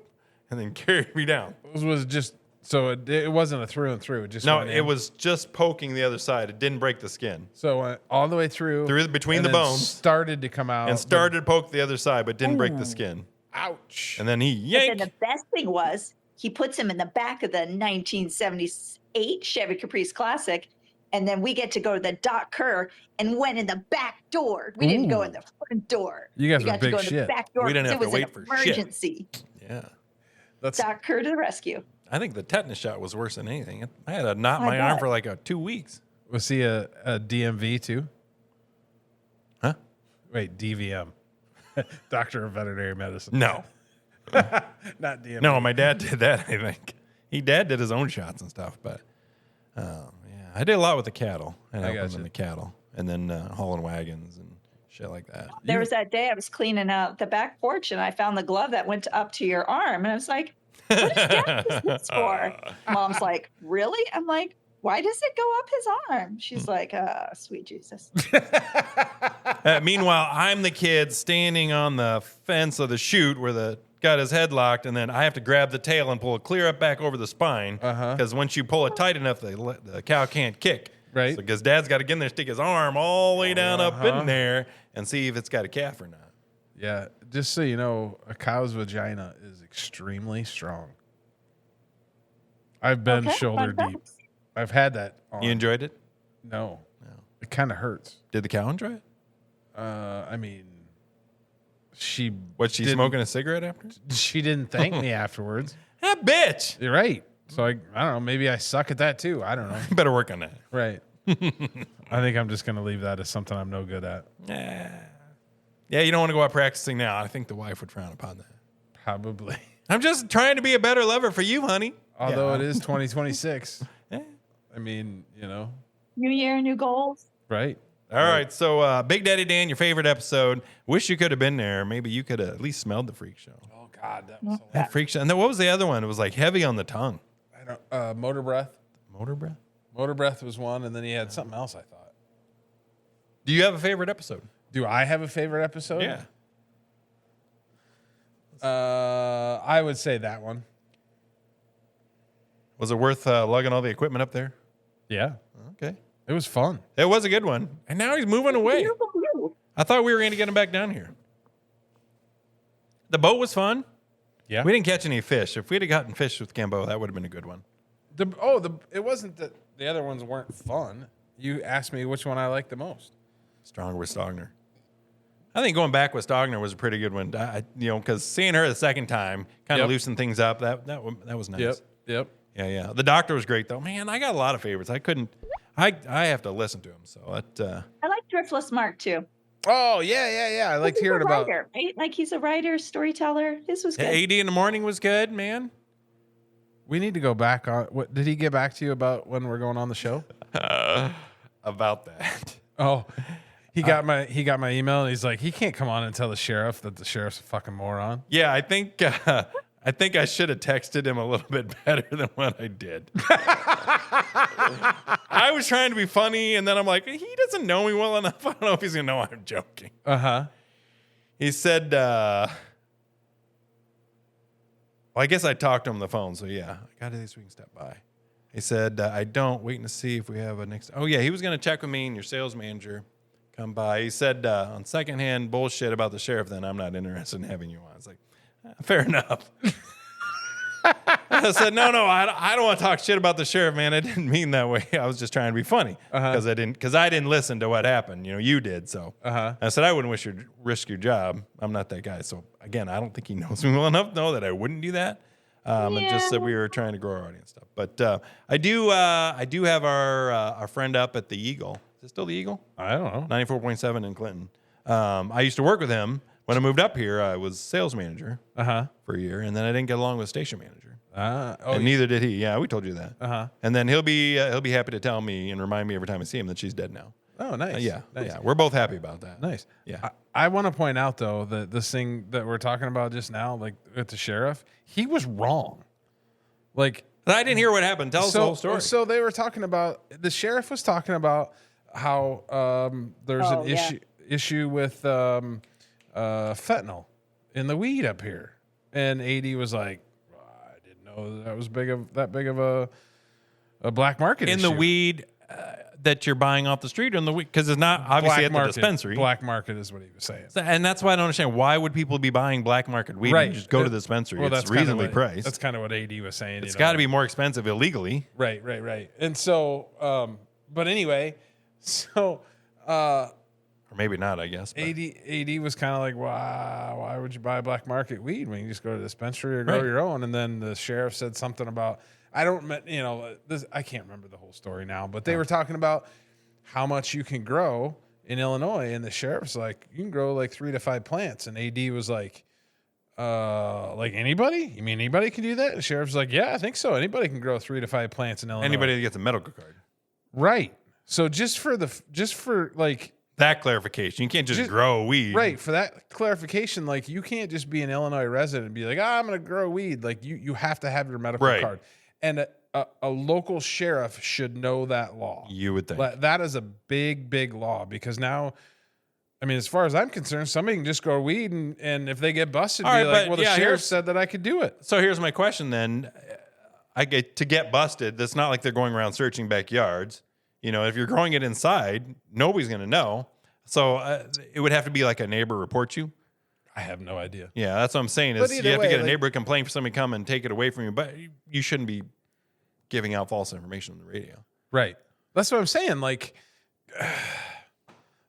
and then carried me down. It was just, so it wasn't a through and through. It just No, went it in. was just poking the other side. It didn't break the skin. So went all the way through. Between and the then bones. Started to come out. And started to poke the other side, but didn't break the skin. Ouch. And then he But yanked. then the best thing was he puts him in the back of the 1978 Chevy Caprice Classic. And then we get to go to the Doc Kerr and went in the back door. We didn't go in the front door. You guys we were got big to go in the shit. back door. We didn't because have to it wait was for an shit. emergency. Yeah. That's Doc Kerr to the rescue. I think the tetanus shot was worse than anything. I had a knot in I my arm bet. for like 2 weeks. Was he a DMV too? Huh? Wait, DVM. Doctor of Veterinary Medicine. No. Not DMV. No, my dad did that, I think. Dad did his own shots and stuff, but yeah. I did a lot with the cattle. And I helped gotcha. them in the cattle. And then hauling wagons and shit like that. There was that day I was cleaning out the back porch and I found the glove that went up to your arm. And I was like, what does Dad use this for? Mom's like, really? I'm like, why does it go up his arm? She's like, sweet Jesus. Meanwhile, I'm the kid standing on the fence of the chute where the got his head locked, and then I have to grab the tail and pull it clear up back over the spine. Because once you pull it tight enough, the cow can't kick. Right. Because Dad's got to get in there, stick his arm all the way down up in there, and see if it's got a calf or not. Yeah, just so you know, a cow's vagina is extremely strong. I've been Okay, shoulder fun deep. facts. I've had that on. You enjoyed it? No. It kind of hurts. Did the cow enjoy it? I mean, she Was she didn't- smoking a cigarette after? She didn't thank me afterwards. That bitch. You're right. So I don't know. Maybe I suck at that too. I don't know. Better work on that. Right. I think I'm just going to leave that as something I'm no good at. Yeah, you don't want to go out practicing now. I think the wife would frown upon that. Probably. I'm just trying to be a better lover for you, honey. Although it is 2026. Yeah. I mean, New year, new goals. right? All right, so Big Daddy Dan, your favorite episode. Wish you could have been there. Maybe you could have at least smelled the freak show. Oh God, that was That freak show. And then what was the other one? It was like heavy on the tongue. I don't. Motor breath. Motor breath. Motor breath was one, and then he had something else. I thought. Do you have a favorite episode? Do I have a favorite episode? Yeah. I would say that one. Was it worth lugging all the equipment up there? Yeah, Okay. it was fun. It was a good one. And now he's moving away. Beautiful view. I thought we were going to get him back down here. The boat was fun. Yeah. We didn't catch any fish. If we'd have gotten fish with Cambo, that would have been a good one. It wasn't that the other ones weren't fun. You asked me which one I liked the most. Stronger with Stogner. I think going back with Stogner was a pretty good one. Because seeing her the second time kind of Yep. loosened things up. That was nice. Yep. Yeah. The doctor was great though. Man, I got a lot of favorites. I have to listen to him. So I like Driftless Mark too. Oh yeah. I liked He's hearing a about. writer, right? Like he's a writer, storyteller. His was good. AD in the morning was good, man. We need to go back on. What did he get back to you about when we're going on the show? About that. Oh, he got my email and he's like, he can't come on and tell the sheriff that the sheriff's a fucking moron. Yeah, I think I should have texted him a little bit better than what I did. I was trying to be funny, and then I'm like, he doesn't know me well enough. I don't know if he's gonna know I'm joking. He said, well, I guess I talked to him on the phone, so yeah, I got it so we can step by. He said, I don't, waiting to see if we have a next. Oh, yeah, he was going to check with me and your sales manager come by. He said, on secondhand bullshit about the sheriff, then I'm not interested in having you on. I was like, fair enough. I said, no, I don't want to talk shit about the sheriff, man. I didn't mean that way. I was just trying to be funny because I didn't listen to what happened. You did. So I said, I wouldn't risk your job. I'm not that guy. So again, I don't think he knows me well enough to know that I wouldn't do that. And just said we were trying to grow our audience stuff. But I do have our friend up at the Eagle. Is it still the Eagle? I don't know. 94.7 in Clinton. I used to work with him. When I moved up here, I was sales manager for a year, and then I didn't get along with station manager. And neither did he. Yeah, we told you that. And then he'll be happy to tell me and remind me every time I see him that she's dead now. Oh, nice. Yeah, Nice. yeah, we're both happy about that. Nice. Yeah. I want to point out though that this thing that we're talking about just now, like with the sheriff, he was wrong. Like I didn't hear what happened. Tell us the whole story. So they were talking about the sheriff was talking about how there's an issue with fentanyl in the weed up here, and AD was like, I didn't know that was that big of a black market in issue. the weed that you're buying off the street, or in the weed, because it's not obviously at the dispensary. Black market is what he was saying. And that's why I don't understand. Why would people be buying black market weed and just go to the dispensary? Well, it's reasonably kinda priced. That's kind of what AD was saying. It's got to be more expensive illegally. Right. And so, but anyway, so Or maybe not, I guess. But. AD was kind of like, why would you buy black market weed when you just go to the dispensary or grow your own? And then the sheriff said something about, I can't remember the whole story now, but they were talking about how much you can grow in Illinois. And the sheriff's like, you can grow like 3 to 5 plants. And AD was like anybody? You mean anybody can do that? The sheriff's like, yeah, I think so. Anybody can grow 3 to 5 plants in Illinois. Anybody that gets a medical card. Right. So just for like that clarification, you can't just grow weed. Right. For that clarification, like you can't just be an Illinois resident and be like, I'm going to grow weed. Like you have to have your medical card. And a local sheriff should know that law. You would think. That is a big, big law because now, I mean, as far as I'm concerned, somebody can just grow weed and if they get busted, the sheriff said that I could do it. So here's my question then. To get busted, that's not like they're going around searching backyards. If you're growing it inside, nobody's going to know. So it would have to be like a neighbor report you. I have no idea. Yeah, that's what I'm saying. Is you have to get a neighbor complaint for somebody to come and take it away from you, but you shouldn't be giving out false information on the radio. Right. That's what I'm saying. Like,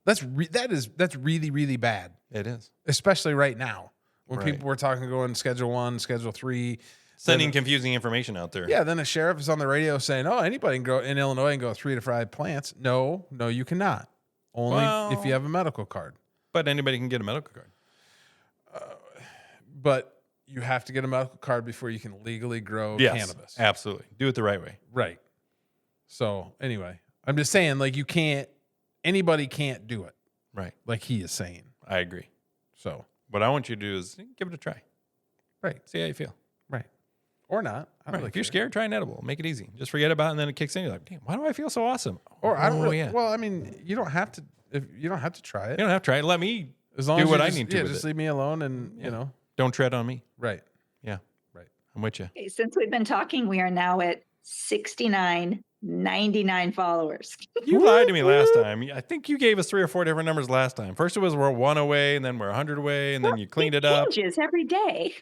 that's really, really bad, It is. especially right now when Right. people were talking going schedule 1, schedule 3. Sending confusing information out there. Yeah, then a sheriff is on the radio saying, "Oh, anybody can go in Illinois and go 3 to 5 plants." No, you cannot. Only if you have a medical card. But anybody can get a medical card. But you have to get a medical card before you can legally grow Yes, cannabis. absolutely. Do it the right way. Right. So anyway, I'm just saying, like, anybody can't do it, Right. like he is saying. I agree. So What I want you to do is give it a try. right, See how you feel. right, or not. I don't Right. really If you're care. scared, try an edible. Make it easy. Just forget about it, and then it kicks in. You're like, damn, why do I feel so awesome? Or I don't. Oh, Really, yeah. Well, I mean, you don't have to. If you don't have to try it, You don't have to try it. Let me as long do as what you I just, need to Yeah, with just it. leave me alone, and you know. Don't tread on me. Right. Yeah. Right. I'm with you. Okay, since we've been talking, we are now at 69.99 followers. You lied to me last time. I think you gave us 3 or 4 different numbers last time. First it was we're 1 away, and then we're 100 away, and then you cleaned it up. Changes every day.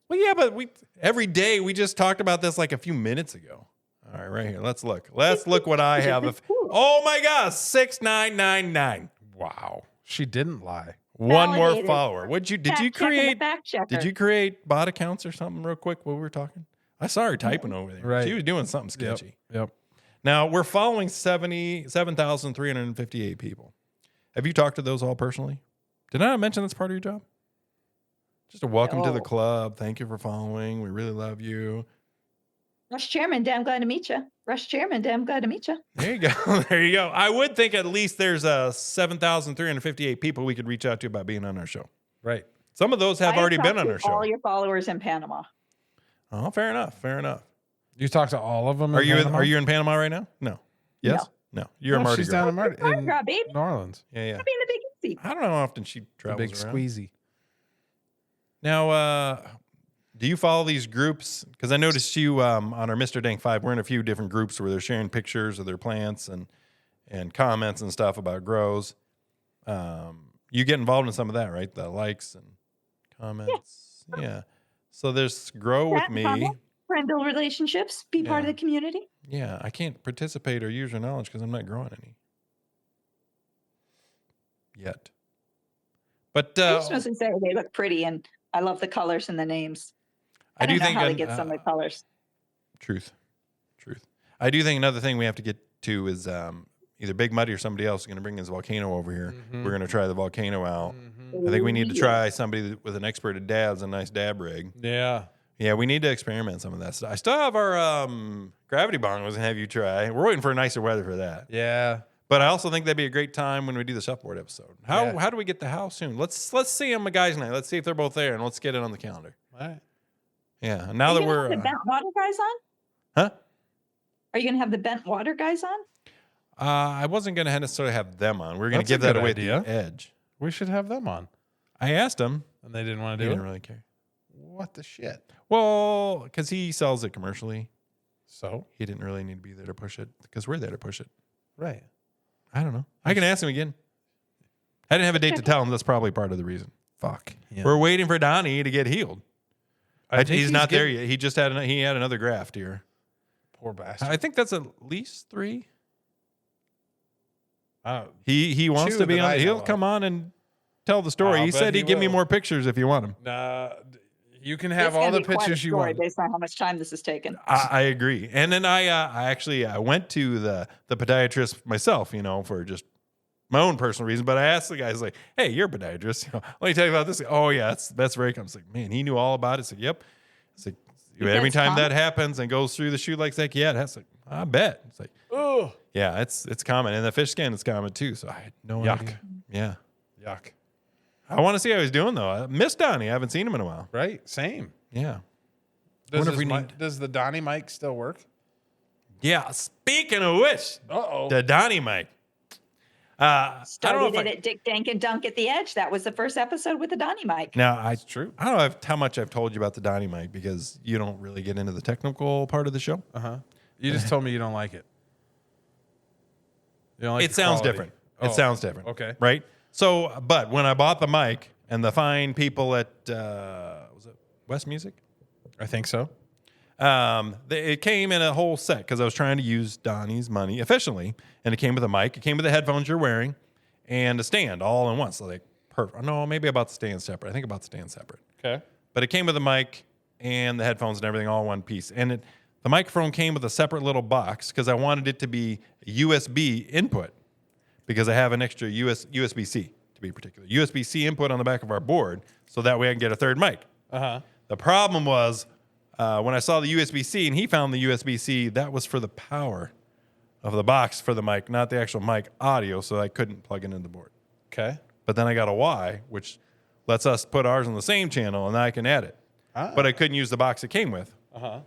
Well, yeah, but every day we just talked about this like a few minutes ago. All right, right here. Let's look. Let's look what I have. Oh my gosh, 6999. Wow. She didn't lie. One more Validated. follower. Did you Fact checking the create? fact checker. Did you create bot accounts or something real quick while we were talking? I saw her typing over there. Right. She was doing something sketchy. Yep. Now we're following 77,358 people. Have you talked to those all personally? Did I not mention that's part of your job? Just a welcome to the No. club. Thank you for following. We really love you. Rush Chairman, damn glad to meet you. Rush Chairman, damn glad to meet you. There you go. There you go. I would think at least there's 7,358 people we could reach out to about being on our show. Right. Some of those have I already been talked on to our show. All your followers in Panama. Oh, fair enough. Fair enough. You talk to all of them. Are you in Panama right now? No. Yes. No. You're in Mardi She's Gras. down in Mardi Gras, baby. New Orleans. Yeah, yeah. I'll be in the big seat. I don't know how often she The travels big around. squeezy. Now, do you follow these groups? Because I noticed you on our Mr. Dank 5, we're in a few different groups where they're sharing pictures of their plants and comments and stuff about grows. You get involved in some of that, right? The likes and comments. Yeah. So there's Grow With Chat and Me. comment, friend build relationships, be part of Yeah. the community. Yeah. I can't participate or use your knowledge because I'm not growing any. Yet. But I just want to say they look pretty, and I love the colors and the names. I do don't know think how to get some of the colors. Truth. I do think another thing we have to get to is either Big Muddy or somebody else is going to bring his volcano over here. Mm-hmm. We're going to try the volcano out. I think we need to try somebody with an expert at dabs, a nice dab rig. Yeah. Yeah, we need to experiment some of that stuff. I still have our gravity bong I was going to have you try. We're waiting for nicer weather for that. Yeah. But I also think that'd be a great time when we do the shuffleboard episode. How Yeah. how do we get the house soon? Let's see them guys night. Let's see if they're both there, and let's get it on the calendar. All right. Yeah. Now Are that you gonna we're have the bent water guys on? huh? Are you going to have the bent water guys on? I wasn't going to necessarily have them on. We are going That's to a give that good away idea. at the edge. We should have them on. I asked him. And they didn't want He to do didn't it. really care. What the shit? Well, because he sells it commercially, So, he didn't really need to be there to push it because we're there to push it. right. I don't know. I can ask him again. I didn't have a date to tell him. That's probably part of the reason. Fuck. Yeah. We're waiting for Donnie to get healed. I think He's not there getting- yet. He just had another graft here. Poor bastard. I think that's at least 3. Oh, He wants Two to be that on. I He'll know of. come on and tell the story. I'll He bet said he he'd give me will. more pictures if you want them. nah. You can It's have all gonna the be quite a pictures you story want. based on how much time this has taken. I agree. And then I actually went to the podiatrist myself, for just my own personal reason. But I asked the guys like, "Hey, you're a podiatrist. Let me tell you about this." Oh yeah, that's very common. It's like, man, he knew all about it. It's like, yep. It's like every That's time common? that happens and goes through the shoe like that, yeah, that's like, I bet. It's like, Oh, yeah, it's common, and the fish skin is common too. So I had no Yuck. idea. Yeah, yuck. I want to see how he's doing though. I missed Donnie. I haven't seen him in a while. Right. Same. Yeah. Does, Wonder if we does the Donnie mic still work? Yeah. Speaking of which, Uh-oh. the Donnie mic. I don't know Started if it at Dick, Dank, and Dunk at the Edge. That was the first episode with the Donnie mic. now It's true. I don't know how much I've told you about the Donnie mic because you don't really get into the technical part of the show. Uh-huh. You just told me you don't like it. You don't like It the sounds quality. different. Oh, It sounds different. okay. Right? So, but when I bought the mic and the fine people at, was it West Music? I think so. It came in a whole set because I was trying to use Donnie's money efficiently, and it came with a mic. It came with the headphones you're wearing and a stand all in one. So like perfect. No, maybe about the stand separate. I think about the stand separate. Okay. But it came with a mic and the headphones and everything all in one piece. And the microphone came with a separate little box because I wanted it to be USB input because I have an extra USB-C to be particular. USB-C input on the back of our board so that way I can get a third mic. Uh-huh. The problem was when I saw the USB-C and he found the USB-C, that was for the power of the box for the mic, not the actual mic audio, so I couldn't plug it into the board. Okay. But then I got a Y, which lets us put ours on the same channel, and I can add it. But I couldn't use the box it came with. Uh-huh.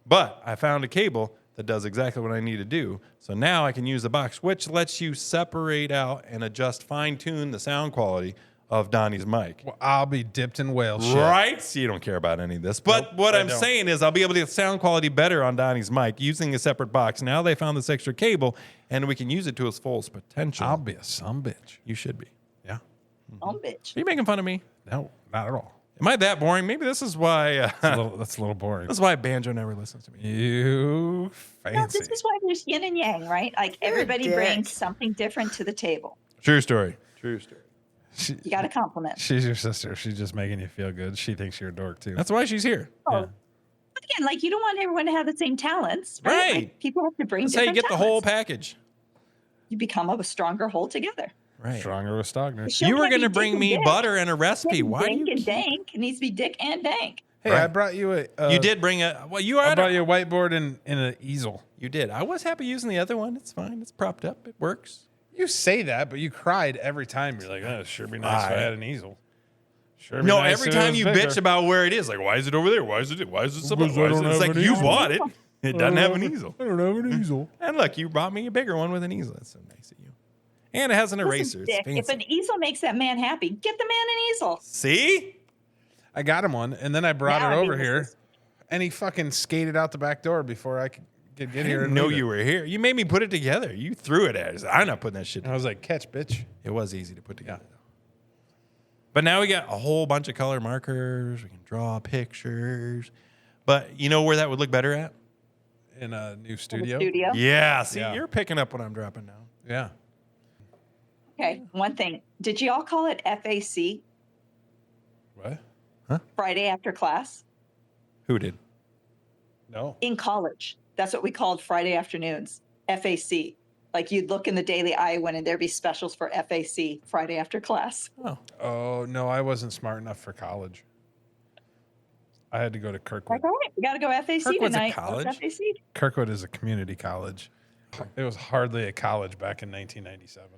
But I found a cable that does exactly what I need to do. So now I can use the box, which lets you separate out and adjust, fine-tune the sound quality of Donnie's mic. Well, I'll be dipped in whale shit. Right? So you don't care about any of this. But Nope, what I I'm don't. saying is I'll be able to get sound quality better on Donnie's mic using a separate box. Now they found this extra cable, and we can use it to its fullest potential. I'll be a sumbitch. You should be. Yeah. Oh, bitch. Are you making fun of me? No, not at all. Am I that boring? Maybe this is why That's a little boring. this is why Banjo never listens to me. You No, fancy. this is why there's yin and yang, right? Like You're a everybody dick. brings something different to the table. True story. True story. She- You got to compliment. she's your sister. She's just making you feel good. She thinks you're a dork too. That's why she's here. Oh, Yeah. but again, like you don't want everyone to have the same talents, right? Right. Like, people have to bring That's how different you get the whole talents. package. You become a stronger whole together. Right. Stronger with Stogner. Show You were can't going to be bring Dick me and butter and a Dank. recipe. Why do Dink you and keep- Dank. It needs to be Dick and Dank. Hey, Right. I brought you a. You did bring a well. You I are. brought you a whiteboard and an easel. You did. I was happy using the other one. It's fine. It's propped up. It works. You say that, but you cried every time. You're like, oh, it'd sure be nice if I Right. had an easel. Sure be No, nice every if it time was you bigger. bitch about where it is, like why is it over there? Why is it? Why is it something? Because I Why is don't it? It's have like an you easel. bought it. It doesn't have an easel. I don't have an easel. And look, you brought me a bigger one with an easel. That's so nice of you. And it has an eraser. Listen, It's Dick, if fancy. an easel makes that man happy, get the man an easel. See? I got him one, and then I brought Now, it I mean, over this here, is- and he fucking skated out the back door before I could get I here. didn't And know read it. you were here. You made me put it together. You threw it at us. I'm not putting that shit And I was like, catch, bitch. It was easy to put together, though. But now we got a whole bunch of color markers. We can draw pictures. But you know where that would look better at? In a new In the studio. studio. Yeah. See, Yeah. you're picking up what I'm dropping now. Yeah. Okay, one thing. Did you all call it FAC, What? Friday after class? Who did? No. In college, that's what we called Friday afternoons, FAC. Like you'd look in the Daily Iowan and there'd be specials for FAC, Friday after class. Oh, Oh no, I wasn't smart enough for college. I had to go to Kirkwood. Like, all right, we got to go FAC Kirkwood's a tonight. college? What's FAC? Kirkwood is a community college. It was hardly a college back in 1997.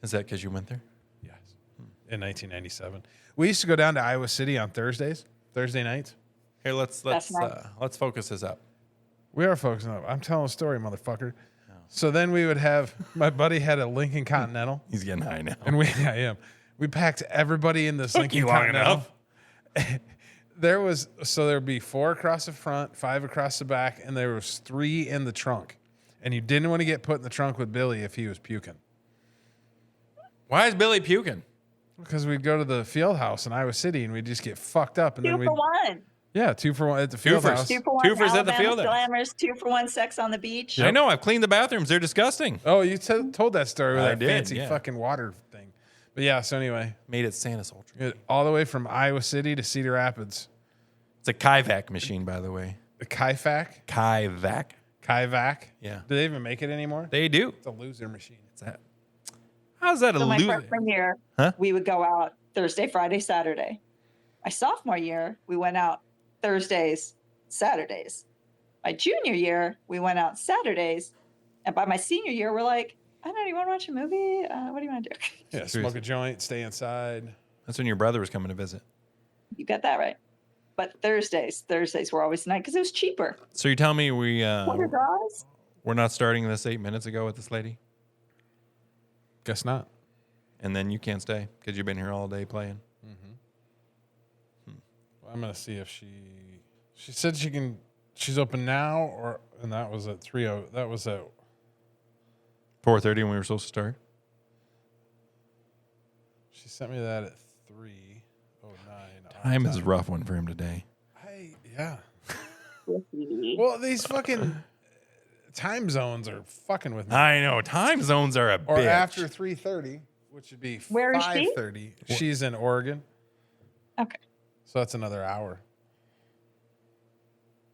is that because you went there? Yes. In 1997. We used to go down to Iowa City on Thursday nights. Here, let's That's nice. focus this up. We are focusing on. I'm telling a story, motherfucker. So then we would have my buddy had a Lincoln Continental, He's getting high now. and we packed everybody in this Took Lincoln you long Continental. enough. There'd be 4 across the front, 5 across the back, and there was 3 in the trunk. And you didn't want to get put in the trunk with Billy if he was puking. Why is Billy puking? Because we'd go to the field house in Iowa City and we'd just get fucked up. And Two then we'd for one. Yeah, 2 for 1 at the field Twofers. house. 2 for 1 Twofers at the Alabama field house. Slammers, 2 for 1 sex on the beach. I know. I've cleaned the bathrooms. They're disgusting. Oh, you told that story with I that did, fancy yeah. fucking water thing. But yeah, so anyway, Made it Santa's Ultra. all the way from Iowa City to Cedar Rapids. It's a Kaivac machine, by the way. The Kaivac? Kaivac. Yeah. Yeah. Do they even make it anymore? They do. It's a loser machine. What's that? How's that a So my loser? freshman year, Huh? we would go out Thursday, Friday, Saturday. My sophomore year, we went out Thursdays, Saturdays. My junior year, we went out Saturdays. And by my senior year, we're like, I don't know, you want to watch a movie? What do you want to do? Yeah, smoke a joint, stay inside. That's when your brother was coming to visit. You got that right. But Thursdays were always the night because it was cheaper. So you're telling me $100? we're not starting this 8 minutes ago with this lady, Guess not. and then you can't stay because you've been here all day playing. Well, I'm gonna see if she said she's open now and that was at 3:00. That was at 4:30 when we were supposed to start. she sent me that at 3:09. Time is a rough one for him today. Yeah. Well, these fucking time zones are fucking with me. I know. Time zones are a Or bitch. after 3:30, which would be Where is she? 5:30. She's in Oregon, Okay. so that's another hour.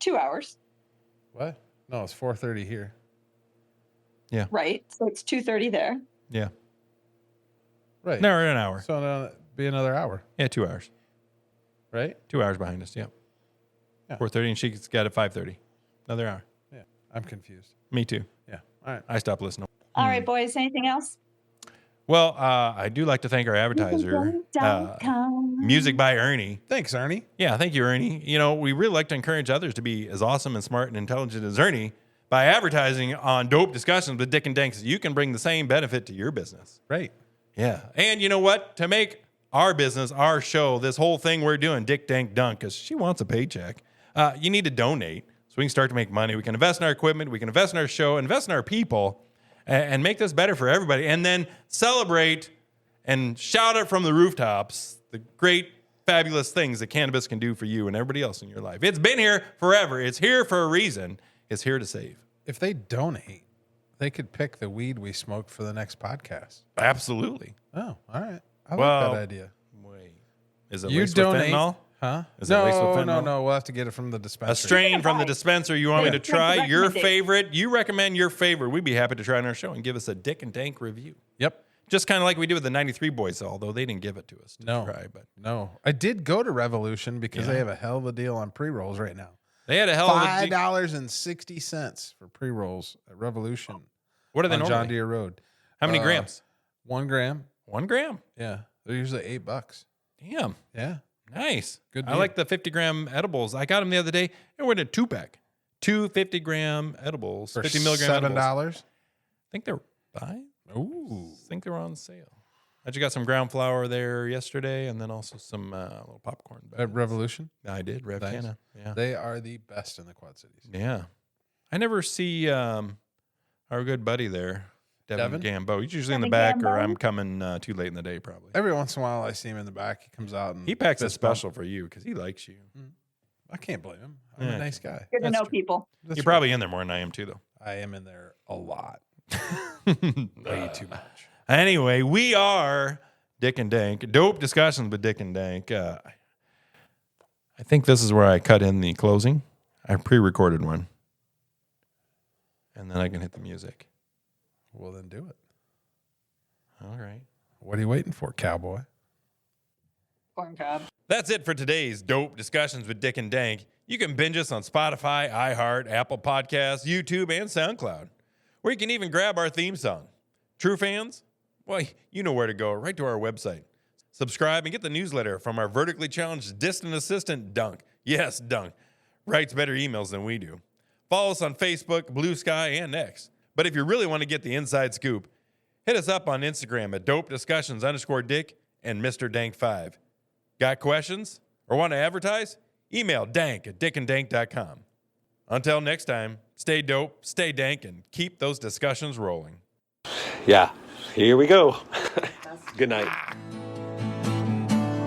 2 hours. What? No, it's 4:30 here. Right. So it's 2:30 there. Yeah. Right. No, an hour. So it'll be another hour, Yeah, 2 hours. right? 2 hours behind us. Yeah. Yeah. 4:30, and she's got at 5:30. Another hour. Yeah. I'm confused. Me too. Yeah. All right. I stopped listening. All right, boys. Anything else? Well, I do like to thank our advertiser, Music by Ernie. Thanks, Ernie. Yeah, thank you, Ernie. You know, we really like to encourage others to be as awesome and smart and intelligent as Ernie by advertising on Dope Discussions with Dick and Dank, so you can bring the same benefit to your business. Right. Yeah. And you know what? To make our business, our show, this whole thing we're doing, Dick, Dank, Dunk, because she wants a paycheck, you need to donate so we can start to make money. We can invest in our equipment. We can invest in our show, invest in our people, and make this better for everybody. And then celebrate and shout it from the rooftops the great, fabulous things that cannabis can do for you and everybody else in your life. It's been here forever. It's here for a reason. It's here to save. If they donate, they could pick the weed we smoke for the next podcast. Absolutely. Oh, all right. I Well, like that idea. Wait. Is it You laced with donate, fentanyl? huh? Is it laced with No, fentanyl? we'll have to get it from the A dispensary. strain from the dispenser you want me to Yeah. try? Your Recommendation. favorite? You recommend your favorite. We'd be happy to try on our show and give us a Dick and Dank review. Yep. Just kind of like we did with the 93 Boys, although they didn't give it to us to No. try. But No, I did go to Revolution because Yeah. they have a hell of a deal on pre rolls right now. they had a hell of a $5.60 for pre rolls at Revolution What are they on John normally? Deere Road. How many grams? 1 gram. 1 gram. Yeah, they're usually $8. Damn. Yeah, Nice. Good I deal. like the 50-gram edibles. I got them the other day. And we're in a 2-pack. 2 50-gram edibles. for 50 milligram edibles. $7. I think they're 5. Ooh, I think they were on sale. I just got some ground flour there yesterday, and then also some little popcorn. at bags. Revolution, I did, Rev Nice. Canna. Yeah. they are the best in the Quad Cities. Yeah. I never see our good buddy there, Devin Devin? Gambo. He's usually in the Devin back, or Gambo? I'm coming too late in the day, probably. Every once in a while, I see him in the back. He comes out and He packs a fist bump. special for you because he likes you. I can't blame him. I'm Yeah. a nice guy. Good to That's know true. people. That's You're right. probably in there more than I am, too, though. I am in there a lot, way too much. Anyway, we are Dick and Dank. Dope Discussions with Dick and Dank. I think this is where I cut in the closing. I pre-recorded one. And then I can hit the music. Well, then do it. All right. What are you waiting for, cowboy? Corn cob. That's it for today's Dope Discussions with Dick and Dank. You can binge us on Spotify, iHeart, Apple Podcasts, YouTube, and SoundCloud. Or you can even grab our theme song. True fans? Well, you know where to go, right to our website. Subscribe and get the newsletter from our vertically challenged distant assistant, Dunk. Yes, Dunk. Writes better emails than we do. Follow us on Facebook, Blue Sky, and X. But if you really want to get the inside scoop, hit us up on Instagram at DopeDiscussions_Dick and Mr. Dank5. Got questions or want to advertise? Email dank@dickanddank.com. Until next time, stay dope, stay dank, and keep those discussions rolling. Yeah, here we go. Good night.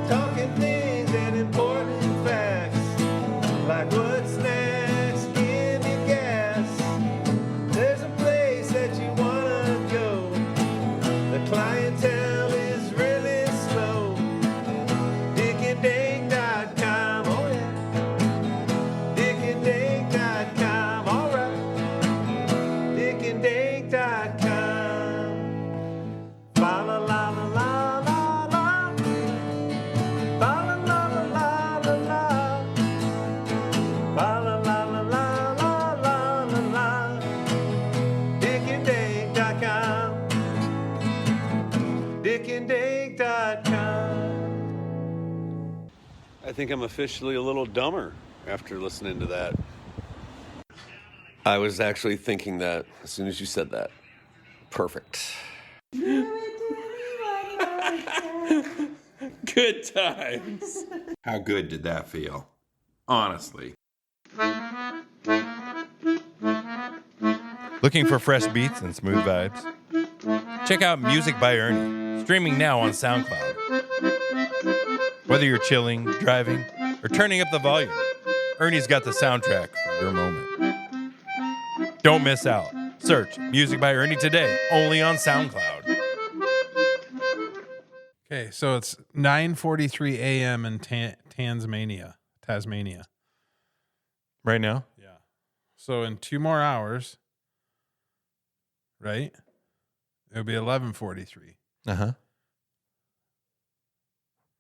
Talking things and important facts, like what's next, give me gas. There's a place that you wanna go. The clientele is really slow. DickandDank.com, oh yeah. DickandDank.com, alright. DickandDank.com. Fa la la la la la la. Fa la la la la la la. Fa la la la la la la la la. DickandDank.com. DickandDank.com. I think I'm officially a little dumber after listening to that. I was actually thinking that as soon as you said that. Perfect. Good times. How good did that feel? Honestly. Looking for fresh beats and smooth vibes? Check out Music by Ernie, streaming now on SoundCloud. Whether you're chilling, driving, or turning up the volume, Ernie's got the soundtrack for your moment. Don't miss out. Search Music by Ernie today, only on SoundCloud. Okay, so it's 9:43 a.m. in Tasmania. Right now? Yeah. So in 2 more hours, right? It'll be 11:43. Uh-huh.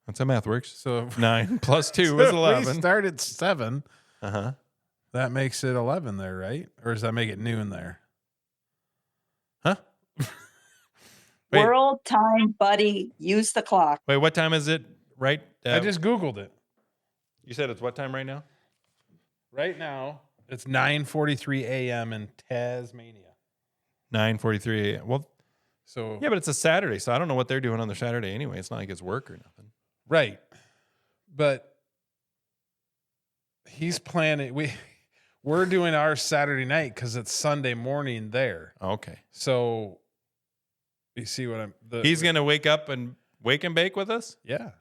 That's how math works. So 9 plus 2 so is if 11. We start at 7. Uh-huh. That makes it 11 there, right? Or does that make it noon there? Huh? Wait. World time, buddy. Use the clock. Wait, what time is it? Right? I just Googled it. You said it's what time right now? Right now, it's 9:43 a.m. in Tasmania. 9:43 a.m. Well, So yeah, but it's a Saturday, so I don't know what they're doing on their Saturday anyway. It's not like it's work or nothing. right, but he's planning. We're doing our Saturday night because it's Sunday morning there. Okay. So you see what I'm? He's going to wake up and wake and bake with us Yeah,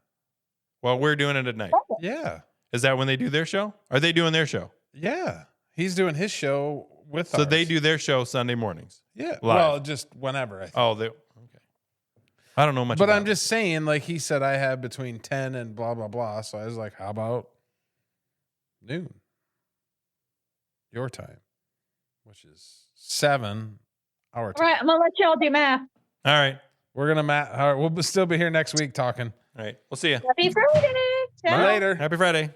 while we're doing it at night. yeah, Is that when they do their show? Are they doing their show? yeah. He's doing his show with us. So they do their show Sunday mornings. Yeah. live. Well, just whenever. I think. Oh, okay. I don't know much But about I'm just saying, like he said, I have between 10 and blah, blah, blah. So I was like, how about noon? Your time, which is 7 our All time. right, I'm gonna let y'all do math. All right. We're going to, all right, we'll still be here next week talking. All right. We'll see you. Happy Friday. Ciao. Later. Happy Friday.